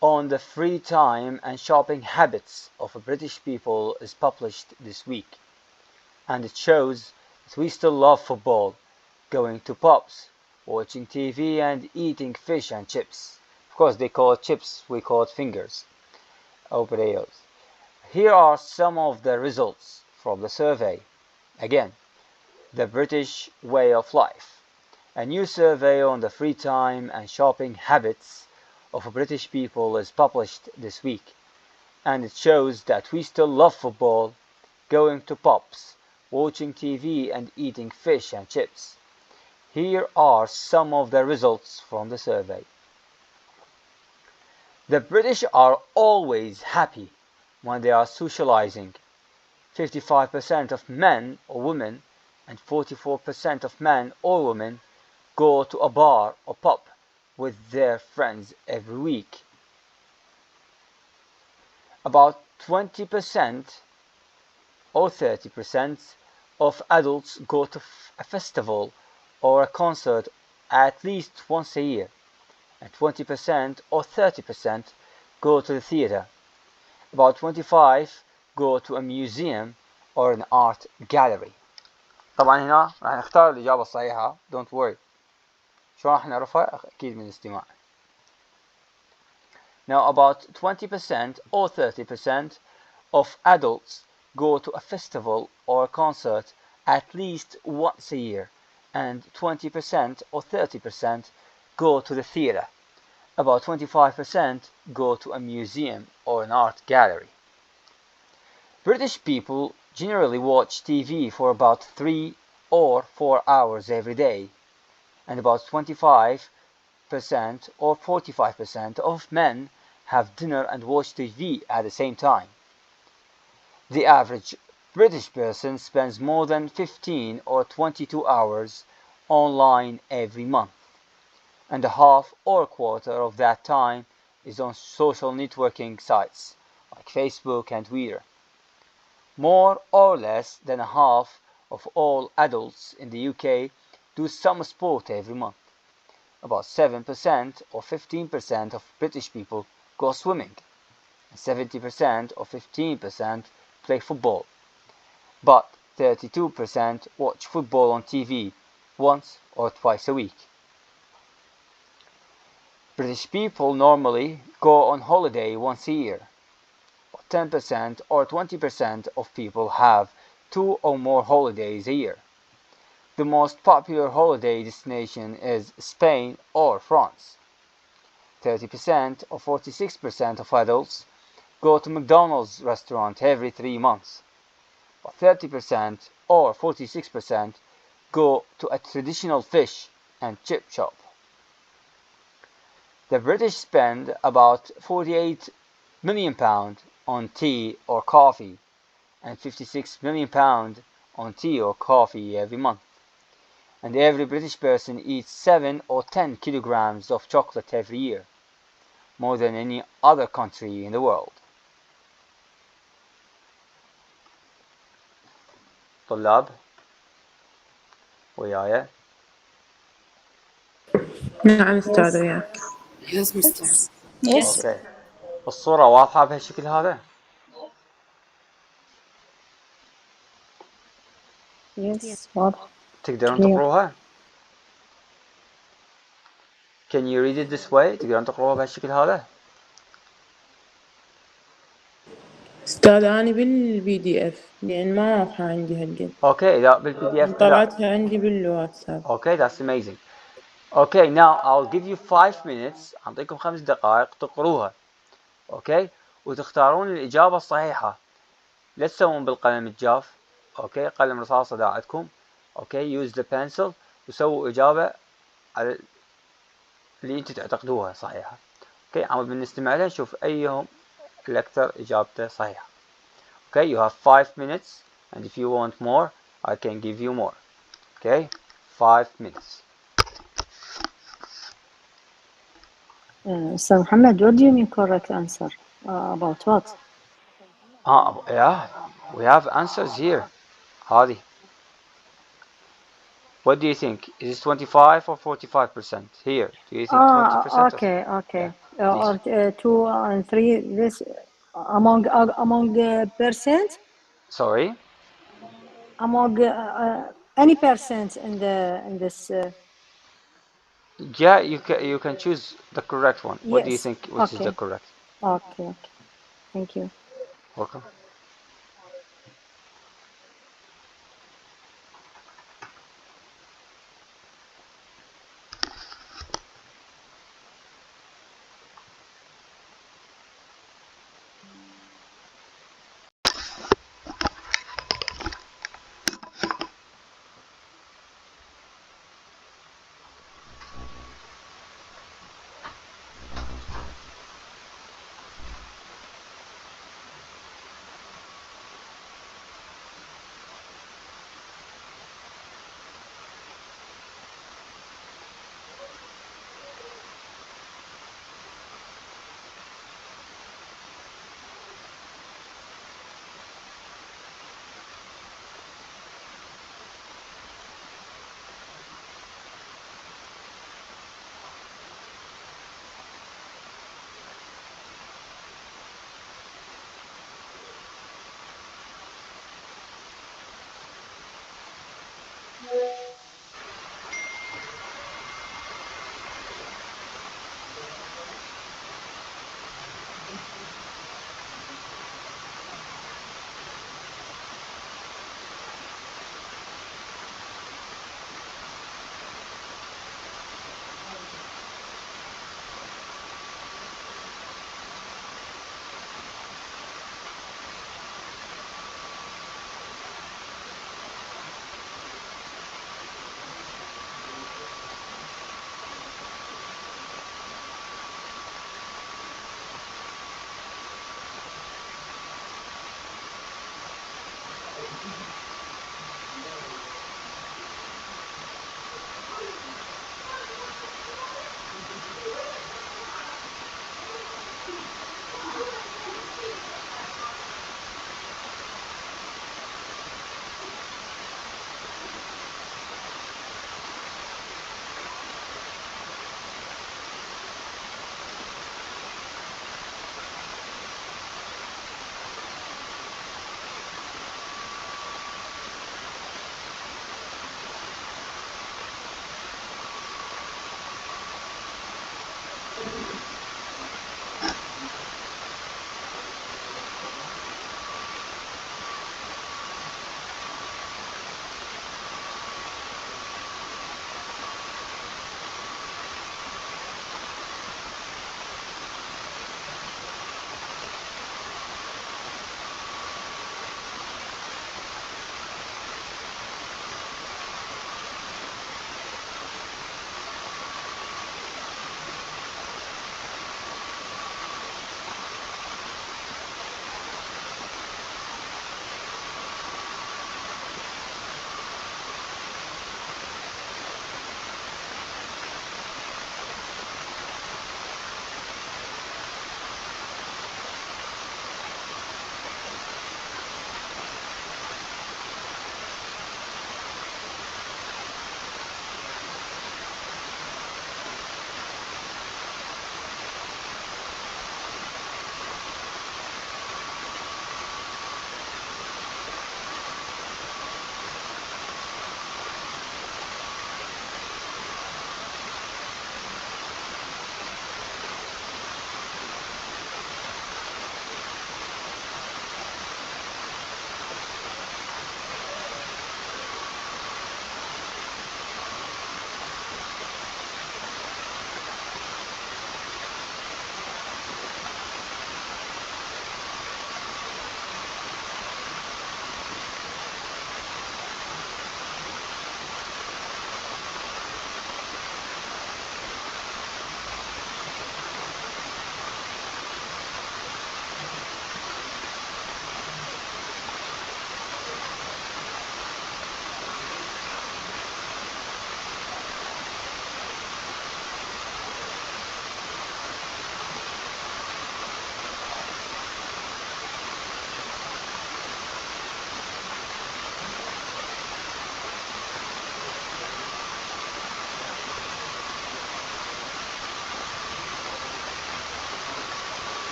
A: on the free time and shopping habits of British people is published this week, and it shows that we still love football, going to pubs, watching TV, and eating fish and chips. Of course, they call it chips, we call it fingers or potatoes. Here are some of the results from the survey. Again, the British way of life. A new survey on the free time and shopping habits of British people is published this week, and it shows that we still love football, going to pubs, watching TV, and eating fish and chips. Here are some of the results from the survey. The British are always happy when they are socializing. 55% of men or women and 44% of men or women go to a bar or pub with their friends every week. About 20% or 30% of adults go to a festival or a concert at least once a year, and 20% or 30% go to the theater. About 25% go to a museum or an art gallery. طبعا هنا راح نختار الإجابة الصحيحة. Don't worry. شو راح نعرفها؟ أكيد من الاستماع. Now, about 20% or 30% of adults go to a festival or a concert at least once a year, and 20% or 30% go to the theater. About 25% go to a museum or an art gallery. British people generally watch TV for about 3 or 4 hours every day, and about 25% or 45% of men have dinner and watch TV at the same time. The average British person spends more than 15 or 22 hours online every month, and a half or a quarter of that time is on social networking sites like Facebook and Twitter. More or less than a half of all adults in the UK do some sport every month. About 7% or 15% of British people go swimming, and 70% or 15% play football. But 32% watch football on TV once or twice a week. British people normally go on holiday once a year. 10% or 20% of people have 2 or more holidays a year. The most popular holiday destination is Spain or France. 30% or 46% of adults go to McDonald's restaurant every 3 months. But 30% or 46% go to a traditional fish and chip shop. The British spend about £48 million on tea or coffee, and £56 million on tea or coffee every month. And every British person eats 7 or 10 kilograms of chocolate every year, more than any other country in the world. طلاب وياي؟
J: نعم أستاذ وياك.
E: Yes, Mr.
B: Yes.
A: اوكي. الصورة واضحة بهالشكل هذا؟
B: Yes. واضح.
A: تقدرون
B: Clear.
A: تقروها؟ Can you read it this way؟ تقدرون تقروها بهالشكل هذا؟
J: أستاذ أنا بالPDF لأن ما واضحة عندي هالقد.
A: اوكي لا بالPDF لا.
J: طلعتها عندي بالواتساب.
A: Okay, that's amazing. Okay, now I'll give you 5 minutes. أعطيكم 5 دقائق تقروها. Okay, وتختارون الإجابة الصحيحة. لا تسوون بالقلم الجاف. Okay, قلم رصاصة دا عندكم. Okay, use the pencil وسووا إجابة على اللي أنتوا تعتقدوها صحيحة. Okay, عم بنستمع لها نشوف أيهم الأكثر إجابته صحيحة. Okay, you have 5 minutes, and if you want more, I can give you more. Okay, 5 minutes.
B: So Muhammad, what do you mean correct answer? About what?
A: Yeah, we have answers here. Hadi. What do you think? Is it 25 or 45%? Here, do you think 20%?
B: Okay.
A: Yeah,
B: Or 2 and 3. This among percent.
A: sorry?
B: Among any percent in this.
A: Yeah, you can choose the correct one. What do you
B: Yes.
A: think which is the correct?
B: Okay. Thank you.
A: Welcome.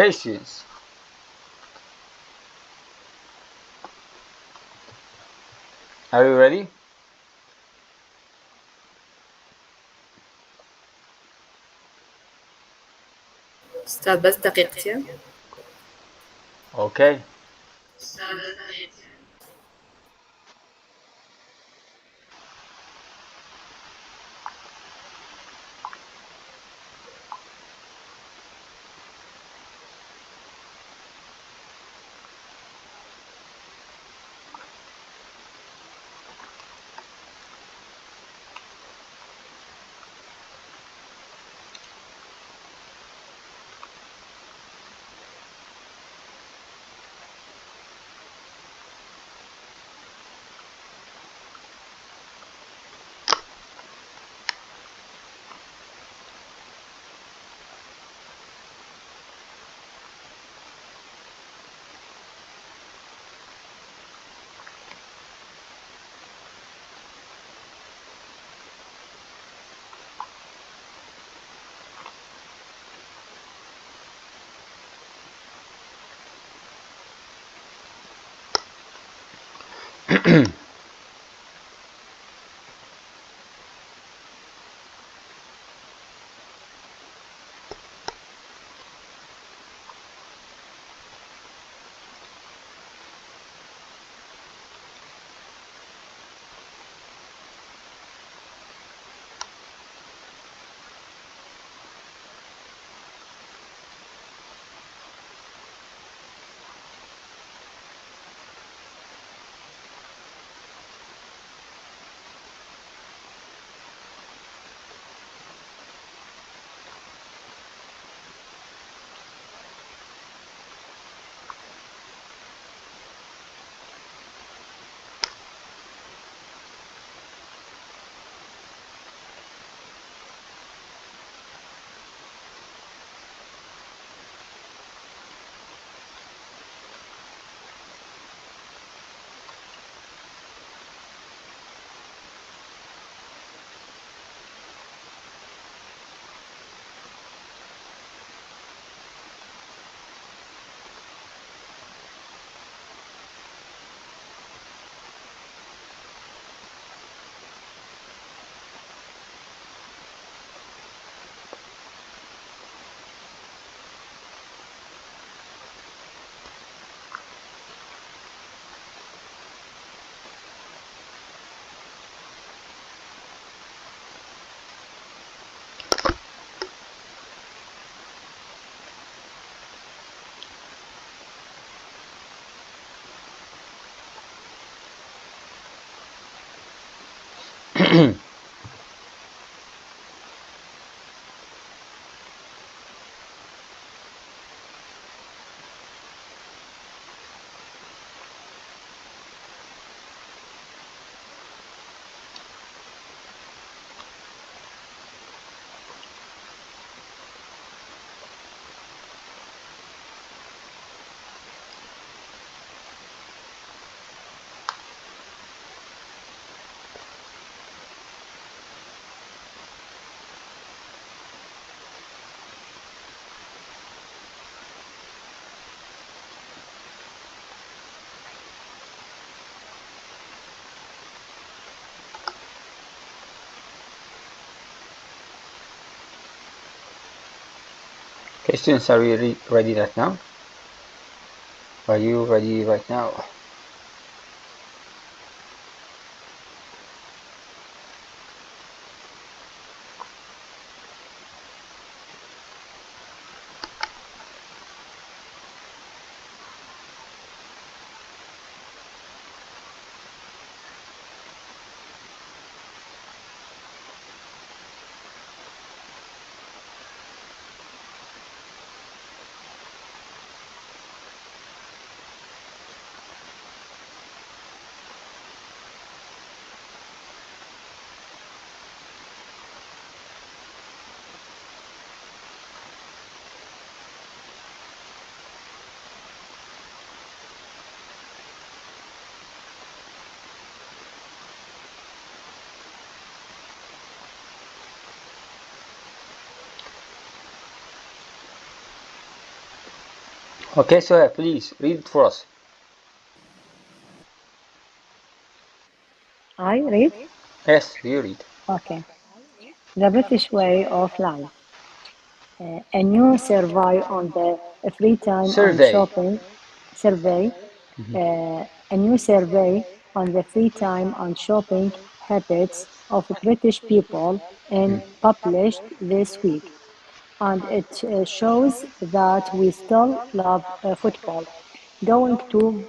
A: Okay, students. Are you ready?
E: أستاذ بس دقيقتين.
A: Okay. Okay, students, are you ready right now? Are you ready right now? Okay, so please read it for us.
B: I read.
A: Yes, you read.
B: Okay. The British way of life. A new survey on the free time and
A: Survey.
B: shopping survey. A new survey on the free time and shopping habits of British people and published this week. And it shows that we still love football, going to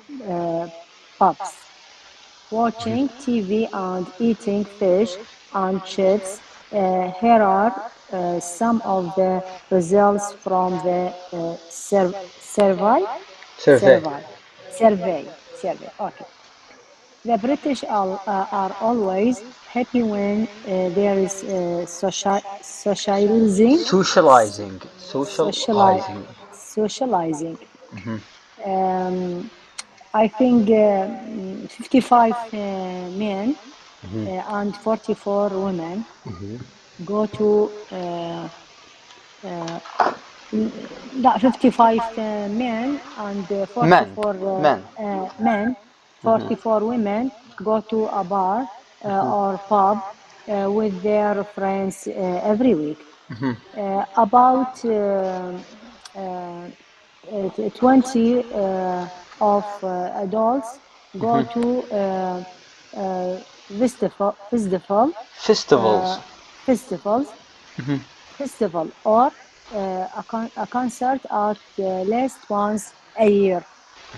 B: pubs, watching TV and eating fish and chips. Here are some of the results from the survey.
A: Survey.
B: Survey. Okay. The British are always happy when there is socializing.
A: Socializing.
B: Sociali-
A: Socializing.
B: socializing.
A: Mm-hmm.
B: Um, I think 55 men and 44 women go to لا 55 men and
A: Men.
B: 44
A: Men.
B: men, 44 women go to a bar or pub with their friends every week. About 20 of adults go to uh,
A: Festivals.
B: festivals festival or a concert at least once a year,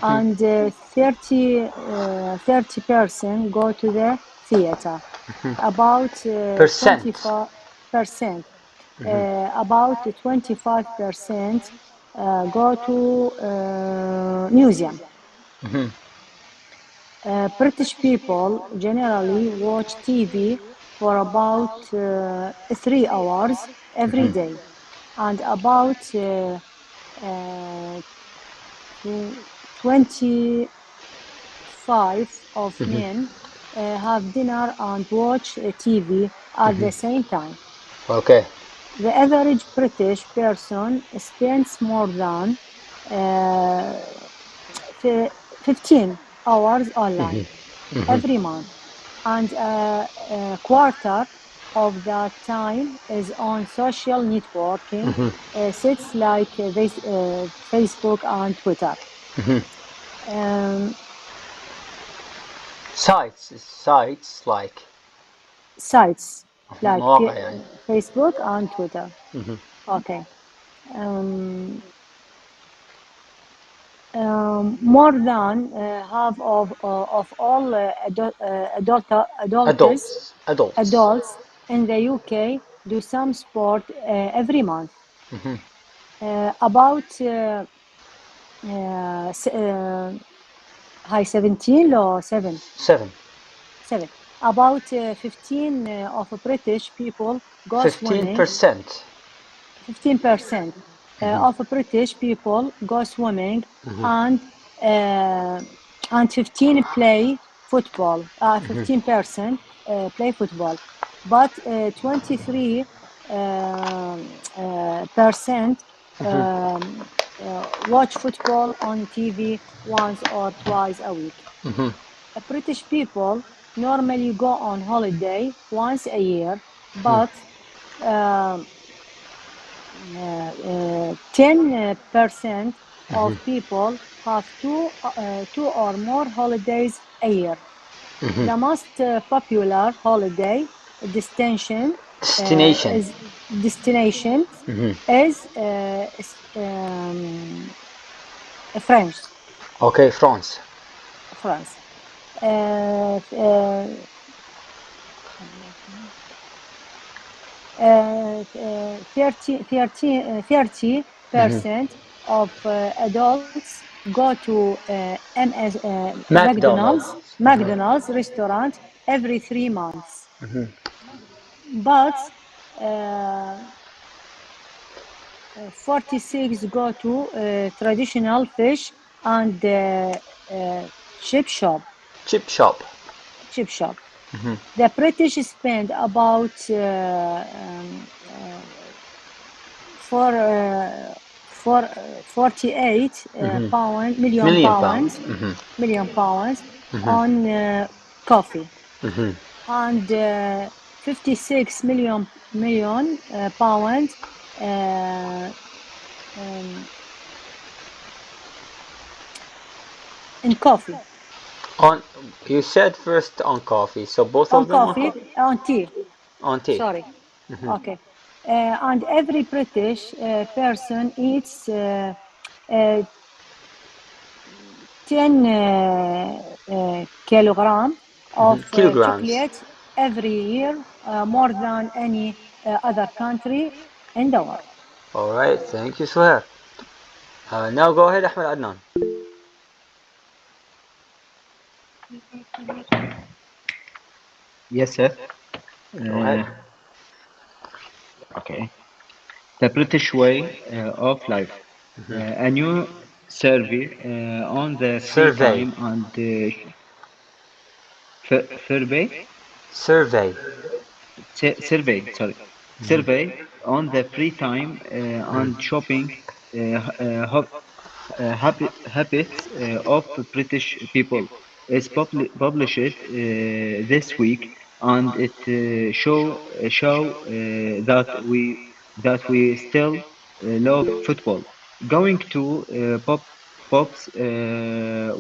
B: and 30% go to the theater. About
A: Percent.
B: 25%, about 25% go to museum. British people generally watch TV for about 3 hours every day, and about 25 of men have dinner and watch TV at the same time.
A: Okay.
B: The average British person spends more than 15 hours online every month, and a quarter of that time is on social networking sites like Facebook and Twitter. Um,
A: Sites like
B: sites like
A: مواقع يعني.
B: Facebook and Twitter. Okay. More than half of all adults in the UK do some sport every month. About high 17 or 7.
A: 7.
B: About 15 of British people go swimming.
A: 15%.
B: 15% of British people go swimming, and 15 play football. 15% play football, but 23% watch football on TV once or twice a week. British people normally go on holiday once a year, but 10% of people have two or more holidays a year. The most popular holiday destination is French.
A: Okay, France.
B: 30% of adults go to
A: McDonald's.
B: McDonald's restaurant every 3 months. But 46 go to traditional fish and chip shop. The British spend about 48 million
A: Million
B: pounds,
A: pounds.
B: million pounds on coffee, and 56 million pounds in coffee.
A: On you said first on coffee, so both
B: On
A: of them
B: coffee, on tea.
A: on tea.
B: Sorry. Okay. And every British person eats 10 kilogram of
A: Kilograms.
B: chocolate every year, more than any other country in the world.
A: All right, thank you, Suhair. Now go ahead, Ahmed Adnan.
C: Yes, sir.
A: Go ahead.
C: Okay. The British way of life. A new survey on the free
A: Survey.
C: time and survey.
A: Survey.
C: Survey on the free time and shopping habits of British people is published this week, and it show that we still love football, going to pubs,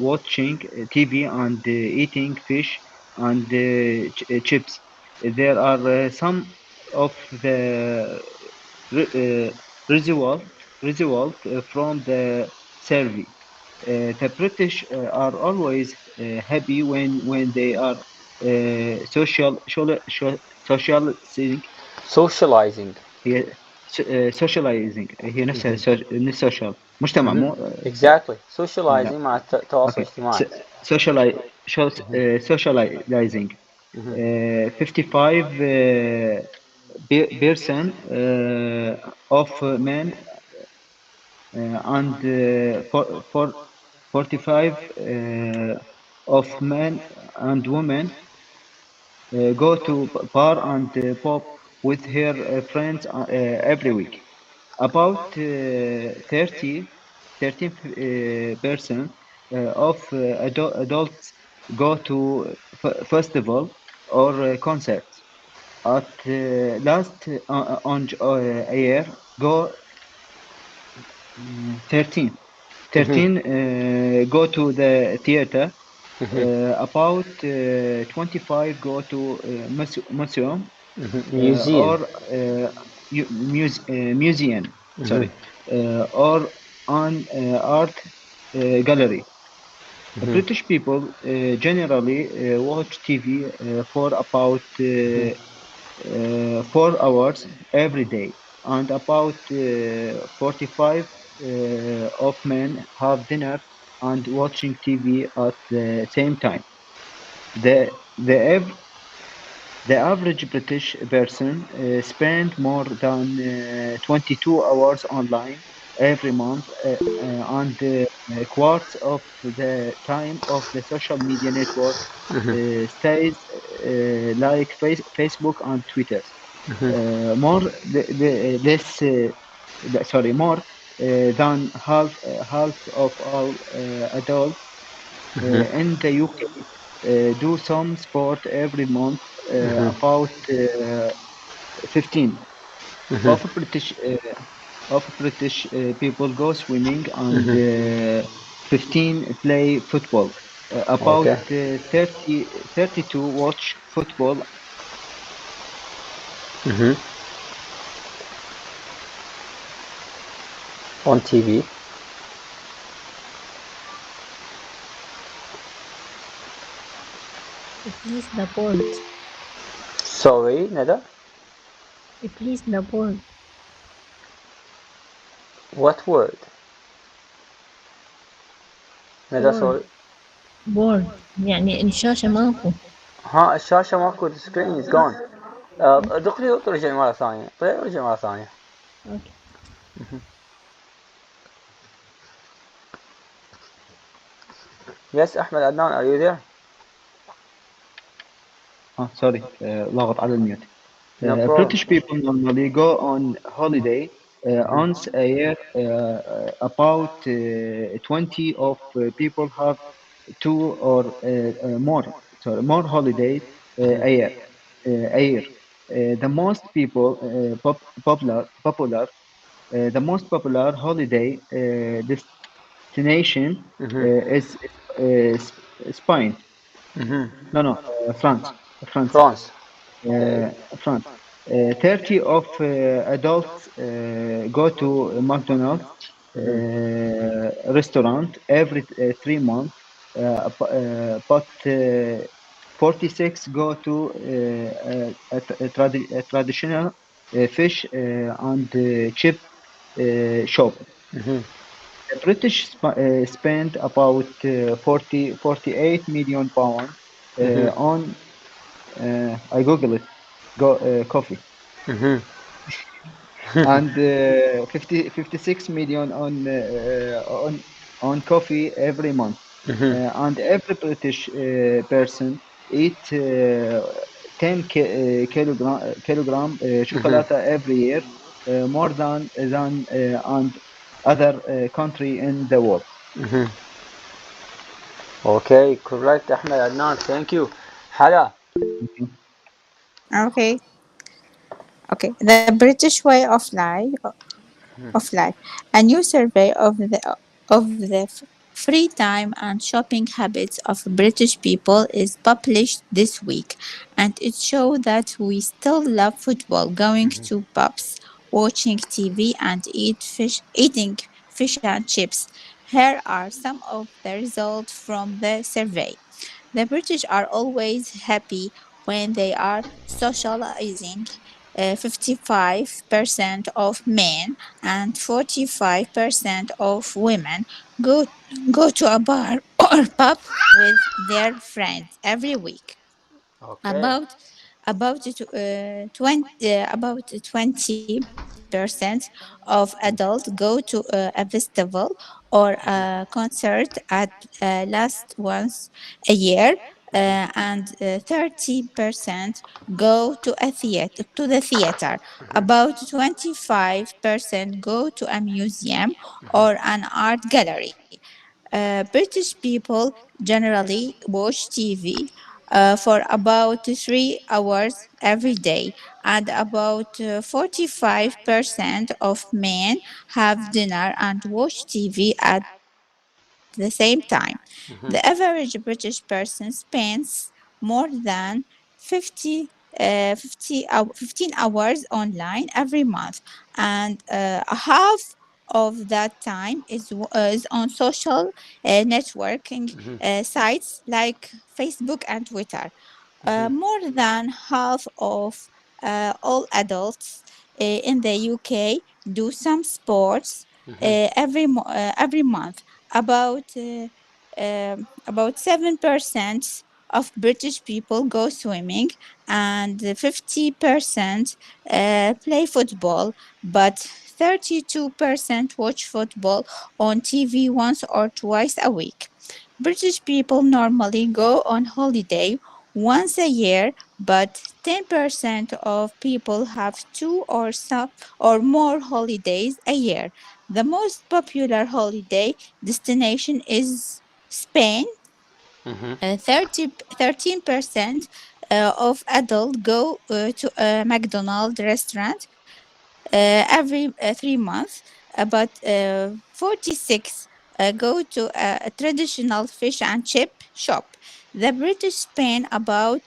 C: watching TV, and eating fish and chips. There are some of the result from the survey. The British are always happy when they are socializing.
A: Socializing.
C: هي socializing هي نفسها من social مجتمع مو
A: Exactly.
C: لا
A: Socializing مع التواصل
C: okay
A: الاجتماعي.
C: socializing 55 percent of men and 45 of men and women go to bar and pub with her friends every week. About 13% of adults go to festival or concerts. At last on a year, go 13 go to the theater. About 25 go to museum
A: Museum.
C: or museum, sorry, or an art gallery. British people generally watch TV for about 4 hours every day, and about 45 of men have dinner and watching TV at the same time. The average British person spend more than 22 hours online every month, and quarts of the time of the social media network stays like Facebook and Twitter. More than half of all adults in the UK do some sport every month. About 15 of British people go swimming, and 15 play football. About
A: Okay.
C: 32 watch football.
A: On TV.
I: Please the board.
A: Sorry, Neda.
I: Please the board.
A: What word? Neda, sorry.
I: board يعني الشاشة ماكو.
A: ها الشاشة ماكو. The screen is gone. دخلي وترجعي مرة ثانية. طلعي ورجعي مرة ثانية.
I: Okay.
A: Yes, Ahmed Adnan, are you there?
C: Sorry, ضغط على الميوت.
A: No problem.
C: British people normally go on holiday Once a year, about 20 of people have two or more holidays a year. A year. The most most popular holiday destination is Spain. No, France. France.
A: France.
C: France. 30 of adults go to McDonald's restaurant every 3 months, but 46 go to a traditional fish and chip shop. The British spend about 48 million pounds on I Google it coffee and 56 million on coffee every month. And every British person eat 10 kilogram chocolate every year, more than and other country in the world.
A: Okay, correct, Ahmed Adnan. Thank you. Hala.
G: Okay. Okay. The British way of life. A new survey of the free time and shopping habits of British people is published this week, and it shows that we still love football, going to pubs, watching TV, and eating fish and chips. Here are some of the results from the survey. The British are always happy when they are socializing. 55% of men and 45% of women go, go to a bar or pub with their friends every week.
A: Okay.
G: About about 20% of adults go to a festival or a concert at last once a year, and 30% go to a theater to the theater. About 25% go to a museum or an art gallery. British people generally watch TV for about 3 hours every day, and about 45% of men have dinner and watch TV at the same time. The average British person spends more than 15 hours online every month, and half of that time is on social networking sites like Facebook and Twitter. More than half of all adults in the UK do some sports every month. About 7% of British people go swimming, and 50% play football, but 32% watch football on TV once or twice a week. British people normally go on holiday once a year, but 10% of people have two or more holidays a year. The most popular holiday destination is Spain. 13% of adults go to a McDonald's restaurant every 3 months, but 46 go to a traditional fish and chip shop. The British spend about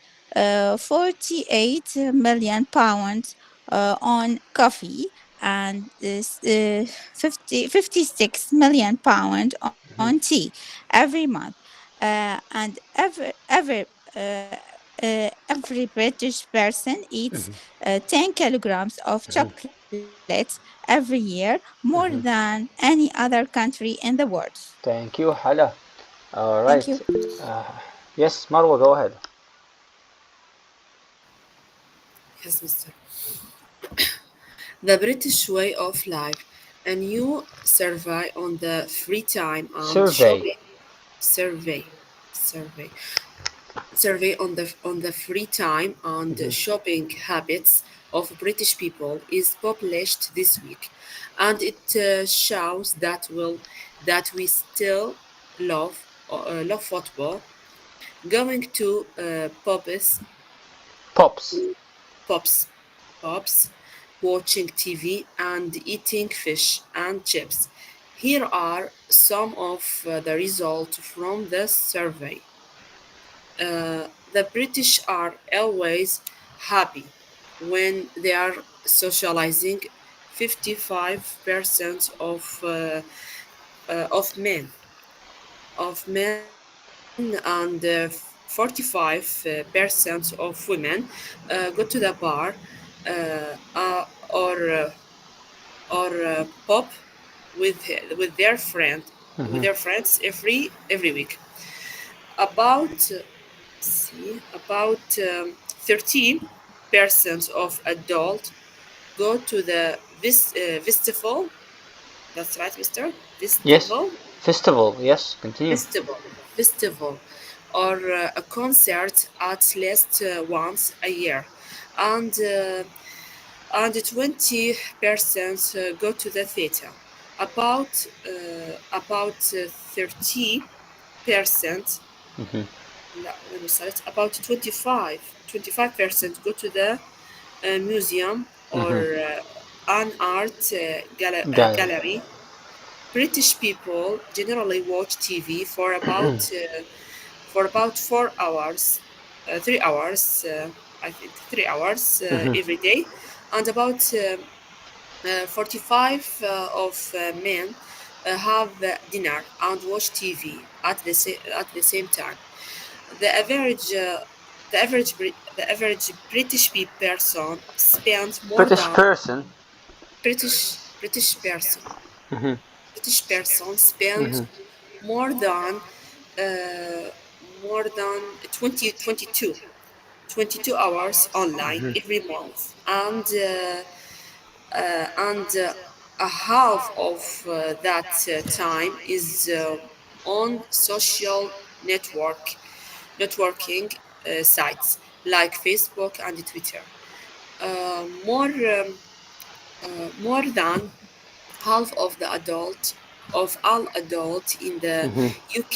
G: 48 million pounds on coffee, and 56 million pounds on tea every month. And every British person eats 10 kilograms of chocolate every year, more than any other country in the world.
A: Thank you, Hala. All
G: Thank
A: right.
G: you.
A: Uh, yes, Marwa, go ahead.
E: Yes, Mr. The British way of life. A new survey on the free time and
A: Survey.
E: shopping survey on the free time and shopping habits of British people is published this week, and it shows that we still love football, going to
A: Pops.
E: pubs, pubs, watching TV, and eating fish and chips. Here are some of the results from the survey. The British are always happy when they are socializing. 55% of men and 45% of women go to the bar or pub with their friends every week. About 13% of adults go to the festival. That's right, Mister.
A: Yes.
E: Festival,
A: Festival. Yes. Continue.
E: festival, or a concert at least once a year, and 20% go to the theater. About 30%. لا وين وصلت about 25% go to the museum or an art
A: Gallery.
E: gallery. British people generally watch TV for about 4 hours, 3 hours, I think 3 hours every day, and about 45 of men have dinner and watch TV at the same time. The average British person spends more
A: British
E: than
A: person.
E: British British person
A: Mhm.
E: British person spends more than uh, more than 22 hours online every month, and a half of that time is on social networking sites like Facebook and Twitter. More than half of all adults in the UK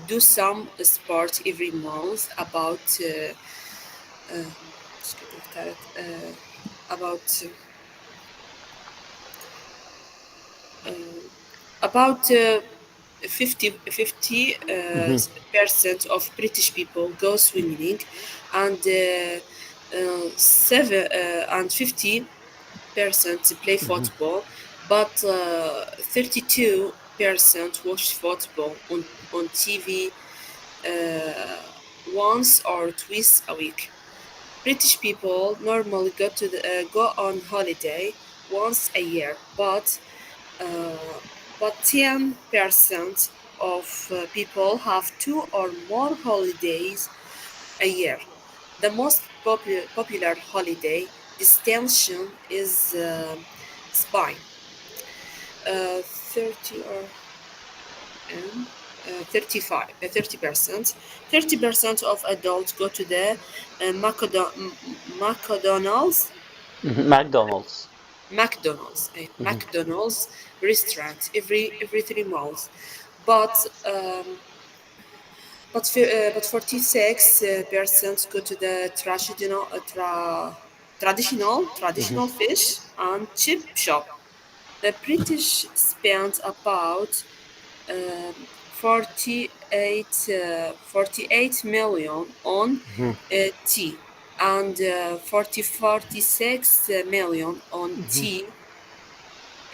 E: do some sport every month. Uh, about uh, about 50 percent of British people go swimming, and 50% play football, but 32% watch football on TV once or twice a week. British people normally go on holiday once a year, uh, but 10% of people have 2 or more holidays a year. The most popular holiday destination is Spain. 30% of adults go to the McDonald's
A: McDonald's.
E: McDonald's restaurant every 3 months, but um, but 46% go to the traditional fish and chip shop. The British spent about um, 48 million on tea, and 46 million on tea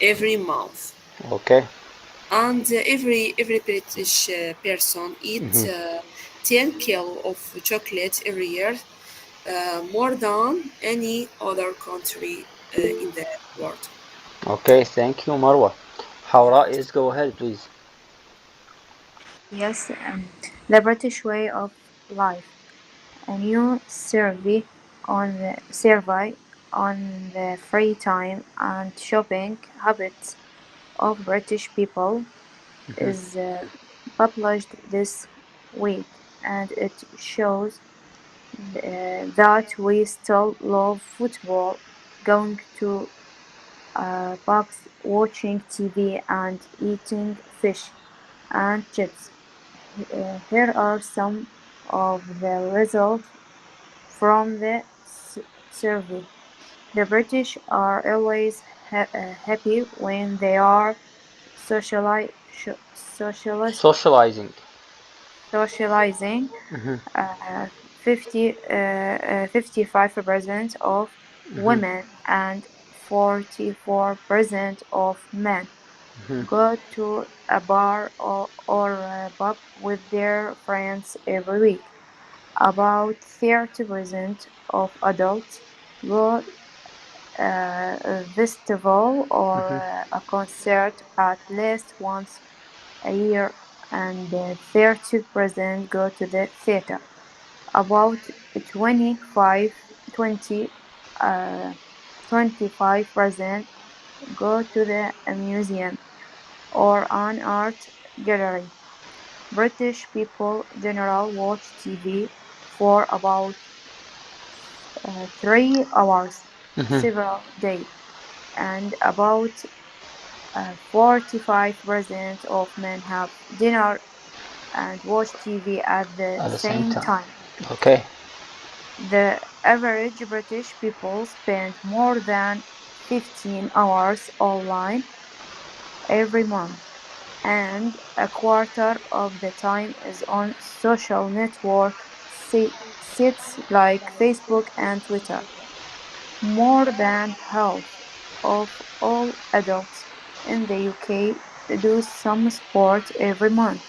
E: every month.
A: Okay.
E: And every British person eats 10 kilo of chocolate every year, more than any other country in the world.
A: Okay. Thank you, Marwa. Hawra is go ahead, please.
F: Yes, the British way of life. A new survey on the free time and shopping habits of British people is published this week, and it shows that we still love football, going to pubs, watching TV, and eating fish and chips. Here are some of the results from the survey. The British are always happy when they are sociali- socialis-
A: Socializing.
F: socializing.
A: Mhm.
F: 55% of women and 44% of men
A: Mhm.
F: go to a bar or a pub with their friends every week. About 30% of adults go a festival or
A: Mhm.
F: a concert at least once a year, and 30% go to the theater. About 25 20 uh, 25% go to the museum or an art gallery. British people generally watch TV for about 3 hours
A: Mhm.
F: several days, and about 45% of men have dinner and watch TV at the
A: At the same
F: same
A: time.
F: time.
A: Okay.
F: The average British people spend more than 15 hours online every month, and a quarter of the time is on social network sites like Facebook and Twitter. More than half of all adults in the UK do some sport every month.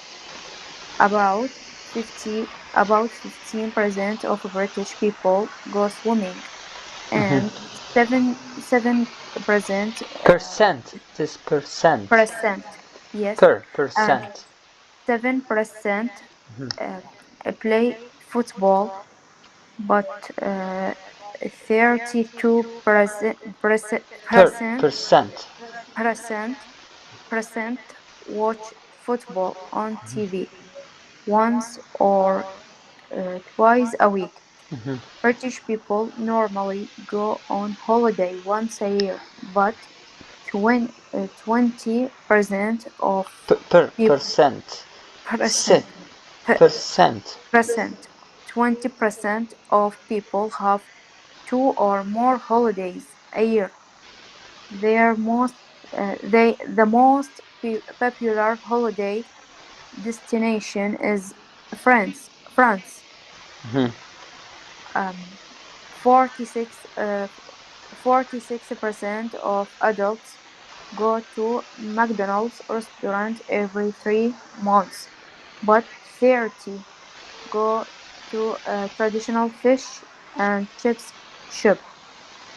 F: About 15% of British people go swimming,
A: Mhm.
F: and 7%
A: Percent. This percent.
F: percent, yes,
A: Per
F: and
A: percent.
F: 7%
A: Mhm.
F: play football, but 32%
A: Per percent.
F: percent watch football on TV once or twice a week.
A: Mhm.
F: British people normally go on holiday once a year, but 20% of people
A: Percent.
F: percent
A: Se. Percent.
F: percent 20% of people have 2 or more holidays a year. Their most the most popular holiday destination is France.
A: Mhm.
F: Um, 46 46% of adults go to McDonald's restaurant every 3 months, but 30 go to a traditional fish and chips shop.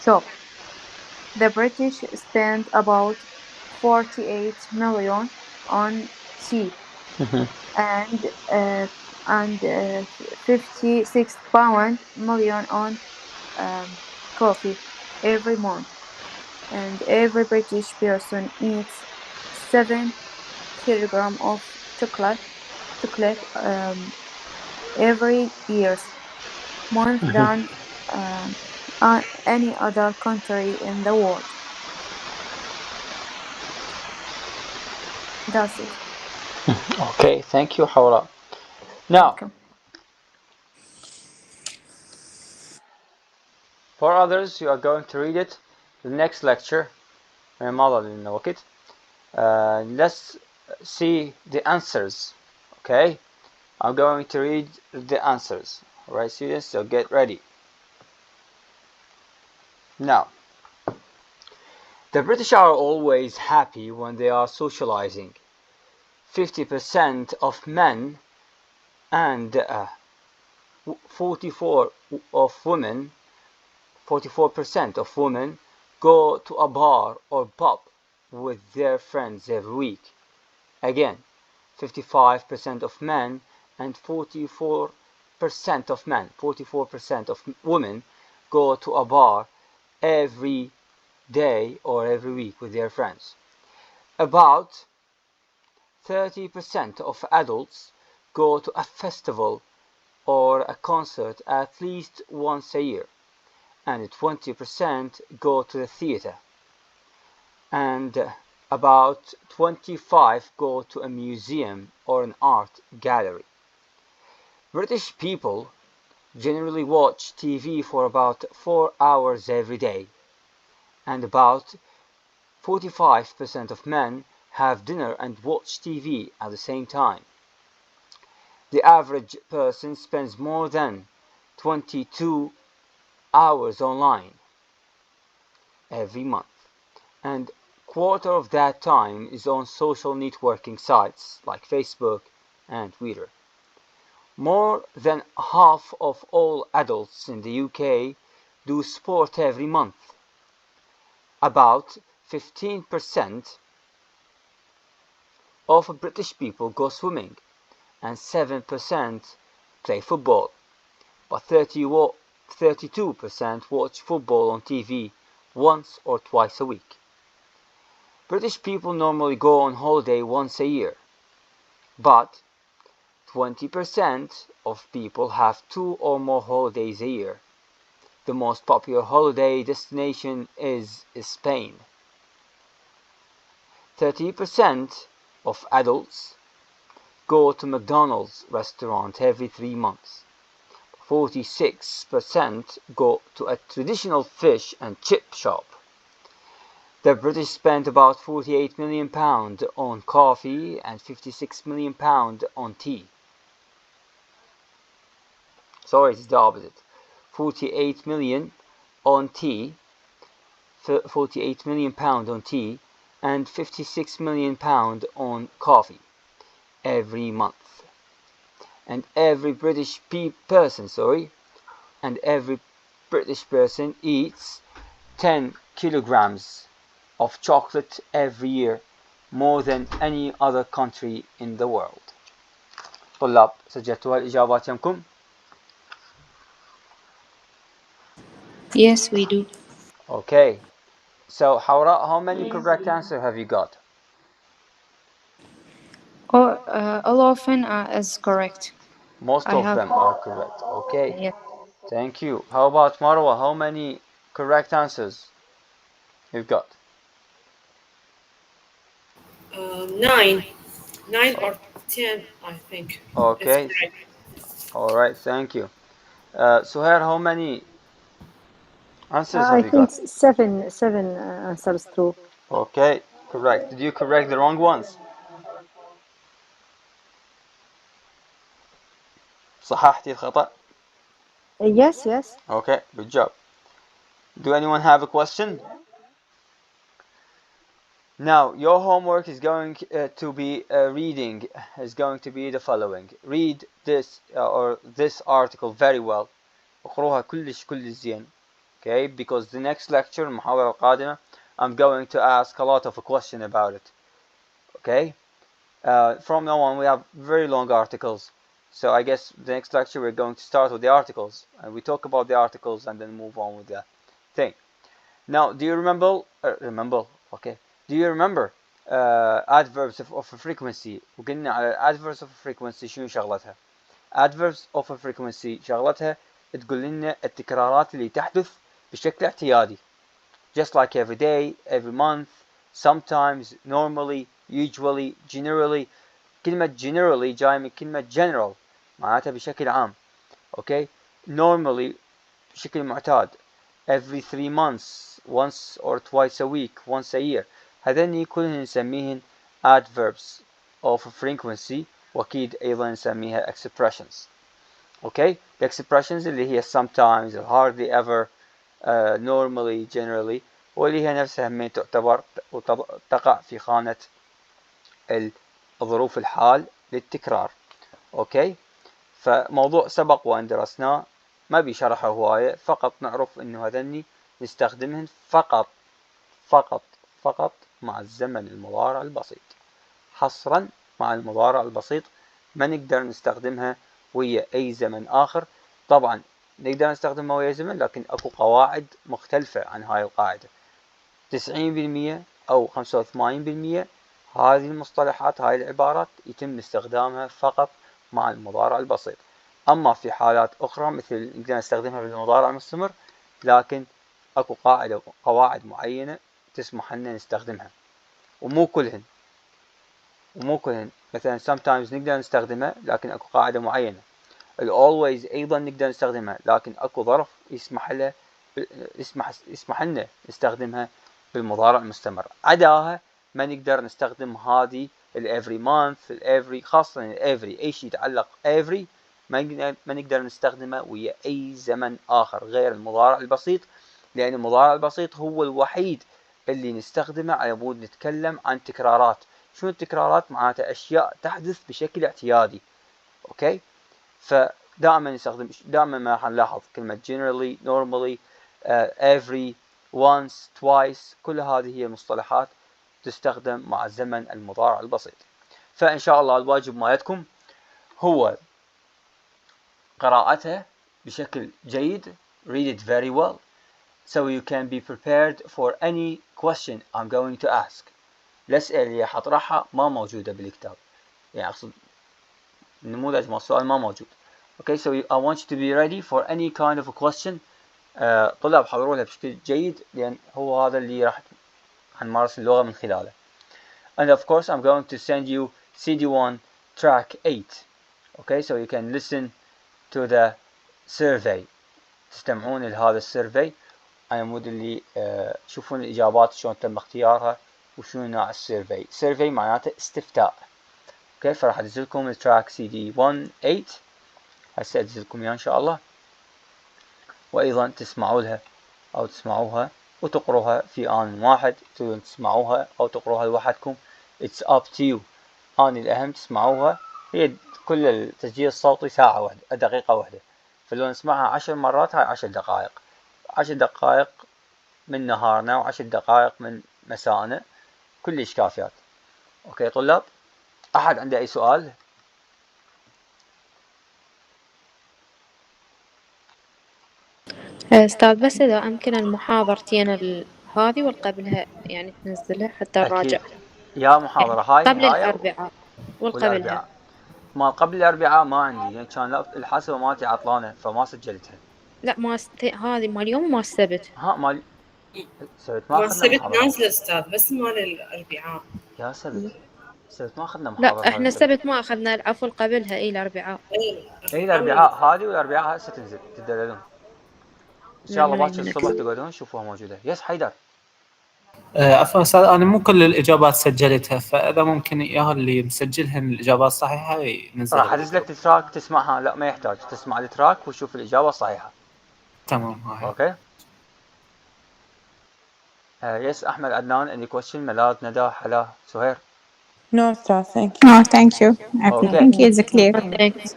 F: shop. The British spend about 48 million on tea
A: Mhm.
F: and and 56 pound million on um, coffee every month, and every British person eats 7 kilograms of chocolate every year, more
A: Mhm.
F: than um, any other country in the world. That's it.
A: Okay. Thank you, Hawla. Now,
F: Welcome.
A: for others, you are going to read it. The next lecture. Let's see the answers. Okay. I'm going to read the answers. Alright, students, so get ready. Now, the British are always happy when they are socializing. 50% of men and 44 of women 44% of women go to a bar or pub with their friends every week. Again, 55% of men and 44% of women go to a bar every day or every week with their friends. About 30% of adults go to a festival or a concert at least once a year, and 20% go to the theater, and about 25 go to a museum or an art gallery. British people generally watch TV for about 4 hours every day, and about 45% of men have dinner and watch TV at the same time. The average person spends more than 22 hours online every month, and quarter of that time is on social networking sites like Facebook and Twitter. More than half of all adults in the UK do sport every month. About 15% of British people go swimming, and 7% play football, but 32% watch football on TV once or twice a week. British people normally go on holiday once a year, but 20% of people have 2 or more holidays a year. The most popular holiday destination is Spain. 30% of adults go to McDonald's restaurant every 3 months. 46% go to a traditional fish and chip shop. The British spent about £48 million on coffee and £56 million on tea. Sorry, it's the opposite. 48 million on tea, 48 million pound on tea, and 56 million pound on coffee every month. And every British person eats 10 kilograms of chocolate every year, more than any other country in the world. طلاب سجلتوا الإجابات يمكم؟
F: Yes, we do.
A: Okay. So, Hawra, how many correct answers have you got?
F: All often is correct.
A: Most of them are correct. Okay.
F: Yes.
A: Thank you. How about Marwa? How many correct answers you've got?
E: 9 or 10, I think.
A: Okay. All right. Thank you. Suhair, how many answers
B: I
A: have you
B: think
A: got?
B: seven answers true.
A: Okay. Correct. Did you correct the wrong ones? صححتي الخطأ?
B: Yes.
A: Okay. Good job. Do anyone have a question? Now, your homework is going to be reading, is going to be the following. Read this or this article very well. اقروها كلش زين. Okay, because the next lecture, المحاضرة القادمة, I'm going to ask a lot of a question about it. Okay? From now on, we have very long articles. So I guess the next lecture, we're going to start with the articles. And we talk about the articles and then move on with the thing. Now, do you remember? Okay. Do you remember adverbs of frequency? وقلنا على adverbs of frequency شنو شغلتها؟ adverbs of frequency شغلتها تقول لنا التكرارات اللي تحدث بشكل اعتيادي. Just like every day, every month, sometimes, normally, usually, generally. كلمة generally جاي من كلمة general معناتها بشكل عام. Okay? Normally بشكل معتاد. Every 3 months, once or twice a week, once a year. هذني كلهن نسميهن adverbs of frequency وأكيد أيضا نسميها expressions. Okay? The expressions اللي هي sometimes, hardly ever, normally, generally, واللي هي نفسها من تعتبر تقع في خانة الظروف الحال للتكرار. Okay? فموضوع سبق وأن درسناه ما بيشرحه هواية، فقط نعرف إنه هذني نستخدمهن فقط مع الزمن المضارع البسيط، حصرا مع المضارع البسيط. ما نقدر نستخدمها ويا أي زمن آخر. طبعا نقدر نستخدمها ويا زمن، لكن أكو قواعد مختلفة عن هاي القاعدة. 90% أو 85% هذه المصطلحات، هاي العبارات يتم استخدامها فقط مع المضارع البسيط. أما في حالات أخرى مثل نقدر نستخدمها بالمضارع المستمر، لكن أكو قواعد معينة تسمح لنا نستخدمها، ومو كلهن. مثلا sometimes نقدر نستخدمها لكن أكو قاعدة معينة. always أيضا نقدر نستخدمها، لكن أكو ظرف يسمح لنا نستخدمها بالمضارع المستمر. عداها ما نقدر نستخدم هذه every month every، خاصة every أي شيء يتعلق every ما نقدر نستخدمه ويا أي زمن آخر غير المضارع البسيط، لأن المضارع البسيط هو الوحيد اللي نستخدمه على مود نتكلم عن تكرارات. شنو التكرارات؟ معناتها أشياء تحدث بشكل اعتيادي. أوكي، فدائما نستخدم، دائما ما راح نلاحظ كلمة generally normally every once twice، كل هذه هي المصطلحات تستخدم مع زمن المضارع البسيط. فإن شاء الله الواجب مالتكم هو قراءتها بشكل جيد. read it very well so you can be prepared for any question I'm going to ask. الأسئلة اللي حطرحها ما موجودة بالكتاب، يعني أقصد النموذج مال السؤال ما موجود. Okay, so I want you to be ready for any kind of a question. طلاب حضروا لها بشكل جيد، لأن هو هذا اللي راح نمارس اللغة من خلاله. And of course I'm going to send you CD1 track 8. Okay, so you can listen to the survey. تستمعون لهذا السيرفي على مود اللي تشوفون الإجابات شلون تم اختيارها وشنو نوع السيرفي. سيرفي معناته استفتاء. اوكي، فراح ادزلكم التراك CD1 8 هسه ادزلكم اياه ان شاء الله، وايضا تسمعوا لها او تسمعوها وتقروها في آن واحد. تقدرون تسمعوها او تقروها لوحدكم. It's up to you. أنا الأهم تسمعوها. هي كل التسجيل الصوتي ساعة واحدة، دقيقة واحدة، فلو نسمعها 10 مرات هاي 10 دقائق. 10 دقائق من نهارنا و10 دقائق من مساءنا، كلش كافيات. اوكي طلاب، أحد عنده أي سؤال؟
J: أستاذ بس إذا أمكن المحاضرتين هذه والقبلها يعني تنزلها حتى نراجع.
A: أكيد، يا محاضرة هاي
J: قبل الأربعاء والقبلها.
A: والأربعاء. ما قبل الأربعاء ما عندي، يعني كان الحاسبة مالتي عطلانة فما سجلتها.
J: لا ما هذه مال اليوم وما السبت.
A: ها مال السبت
E: ما
A: ما
E: السبت
A: أخذنا
E: نازلة أستاذ، بس مال الأربعاء.
A: يا السبت ما أخذنا محاضرة.
J: لا احنا السبت ما أخذنا، العفو قبلها اي الأربعاء.
A: اي الأربعاء هذه، والأربعاء هسه تنزل تدللون إن شاء الله باكر الصبح تقعدون تشوفوها موجودة. يس حيدر.
D: عفوا أستاذ، أنا مو كل الإجابات سجلتها، فإذا ممكن إياها اللي مسجلها الإجابات الصحيحة ينزلها.
A: راح أدز لك التراك تسمعها. لا ما يحتاج، تسمع التراك وتشوف الإجابة الصحيحة.
D: تمام.
A: أوكي. Yes, Ahmed, Adnan, any question? Malad, Nada, Hala, Suhair?
G: No, sir, thank you. No, thank you.
A: Okay.
G: Thank you, it's clear.
J: Thanks.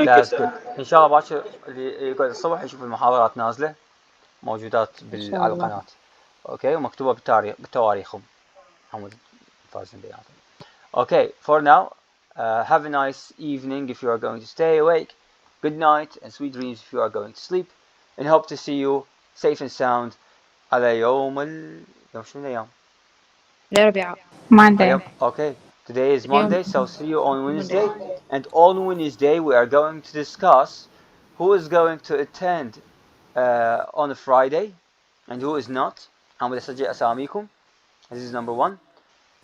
A: That's good. إن شاء الله باكر اللي يقعد الصبح يشوف المحاضرات نازلة موجودات على القناة. أوكي، ومكتوبة بتواريخهم. حمود فازن بياناتهم. Okay, for now, have a nice evening if you are going to stay awake. Good night and sweet dreams if you are going to sleep. And hope to see you safe and sound على يوم شنو الأيام؟
J: الأربعاء.
G: Monday.
A: Okay, today is Monday, so see you on Wednesday. And on Wednesday we are going to discuss who is going to attend on a Friday and who is not. أنا بدي أسجل أساميكم. This is number one.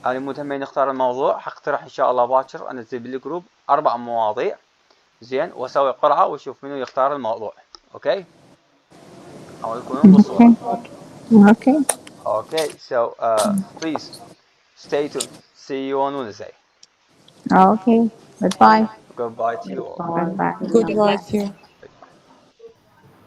A: أنا مهتمين نختار الموضوع. حقترح إن شاء الله باكر أنزل بالجروب 4 مواضيع، زين، وأسوي قرعة وأشوف منو يختار الموضوع. أوكي؟ أو يكونون بالصورة. Okay, so please stay tuned. See you on Wednesday.
G: Okay, goodbye.
A: Goodbye to you all.
G: Goodbye.
J: Goodbye to you.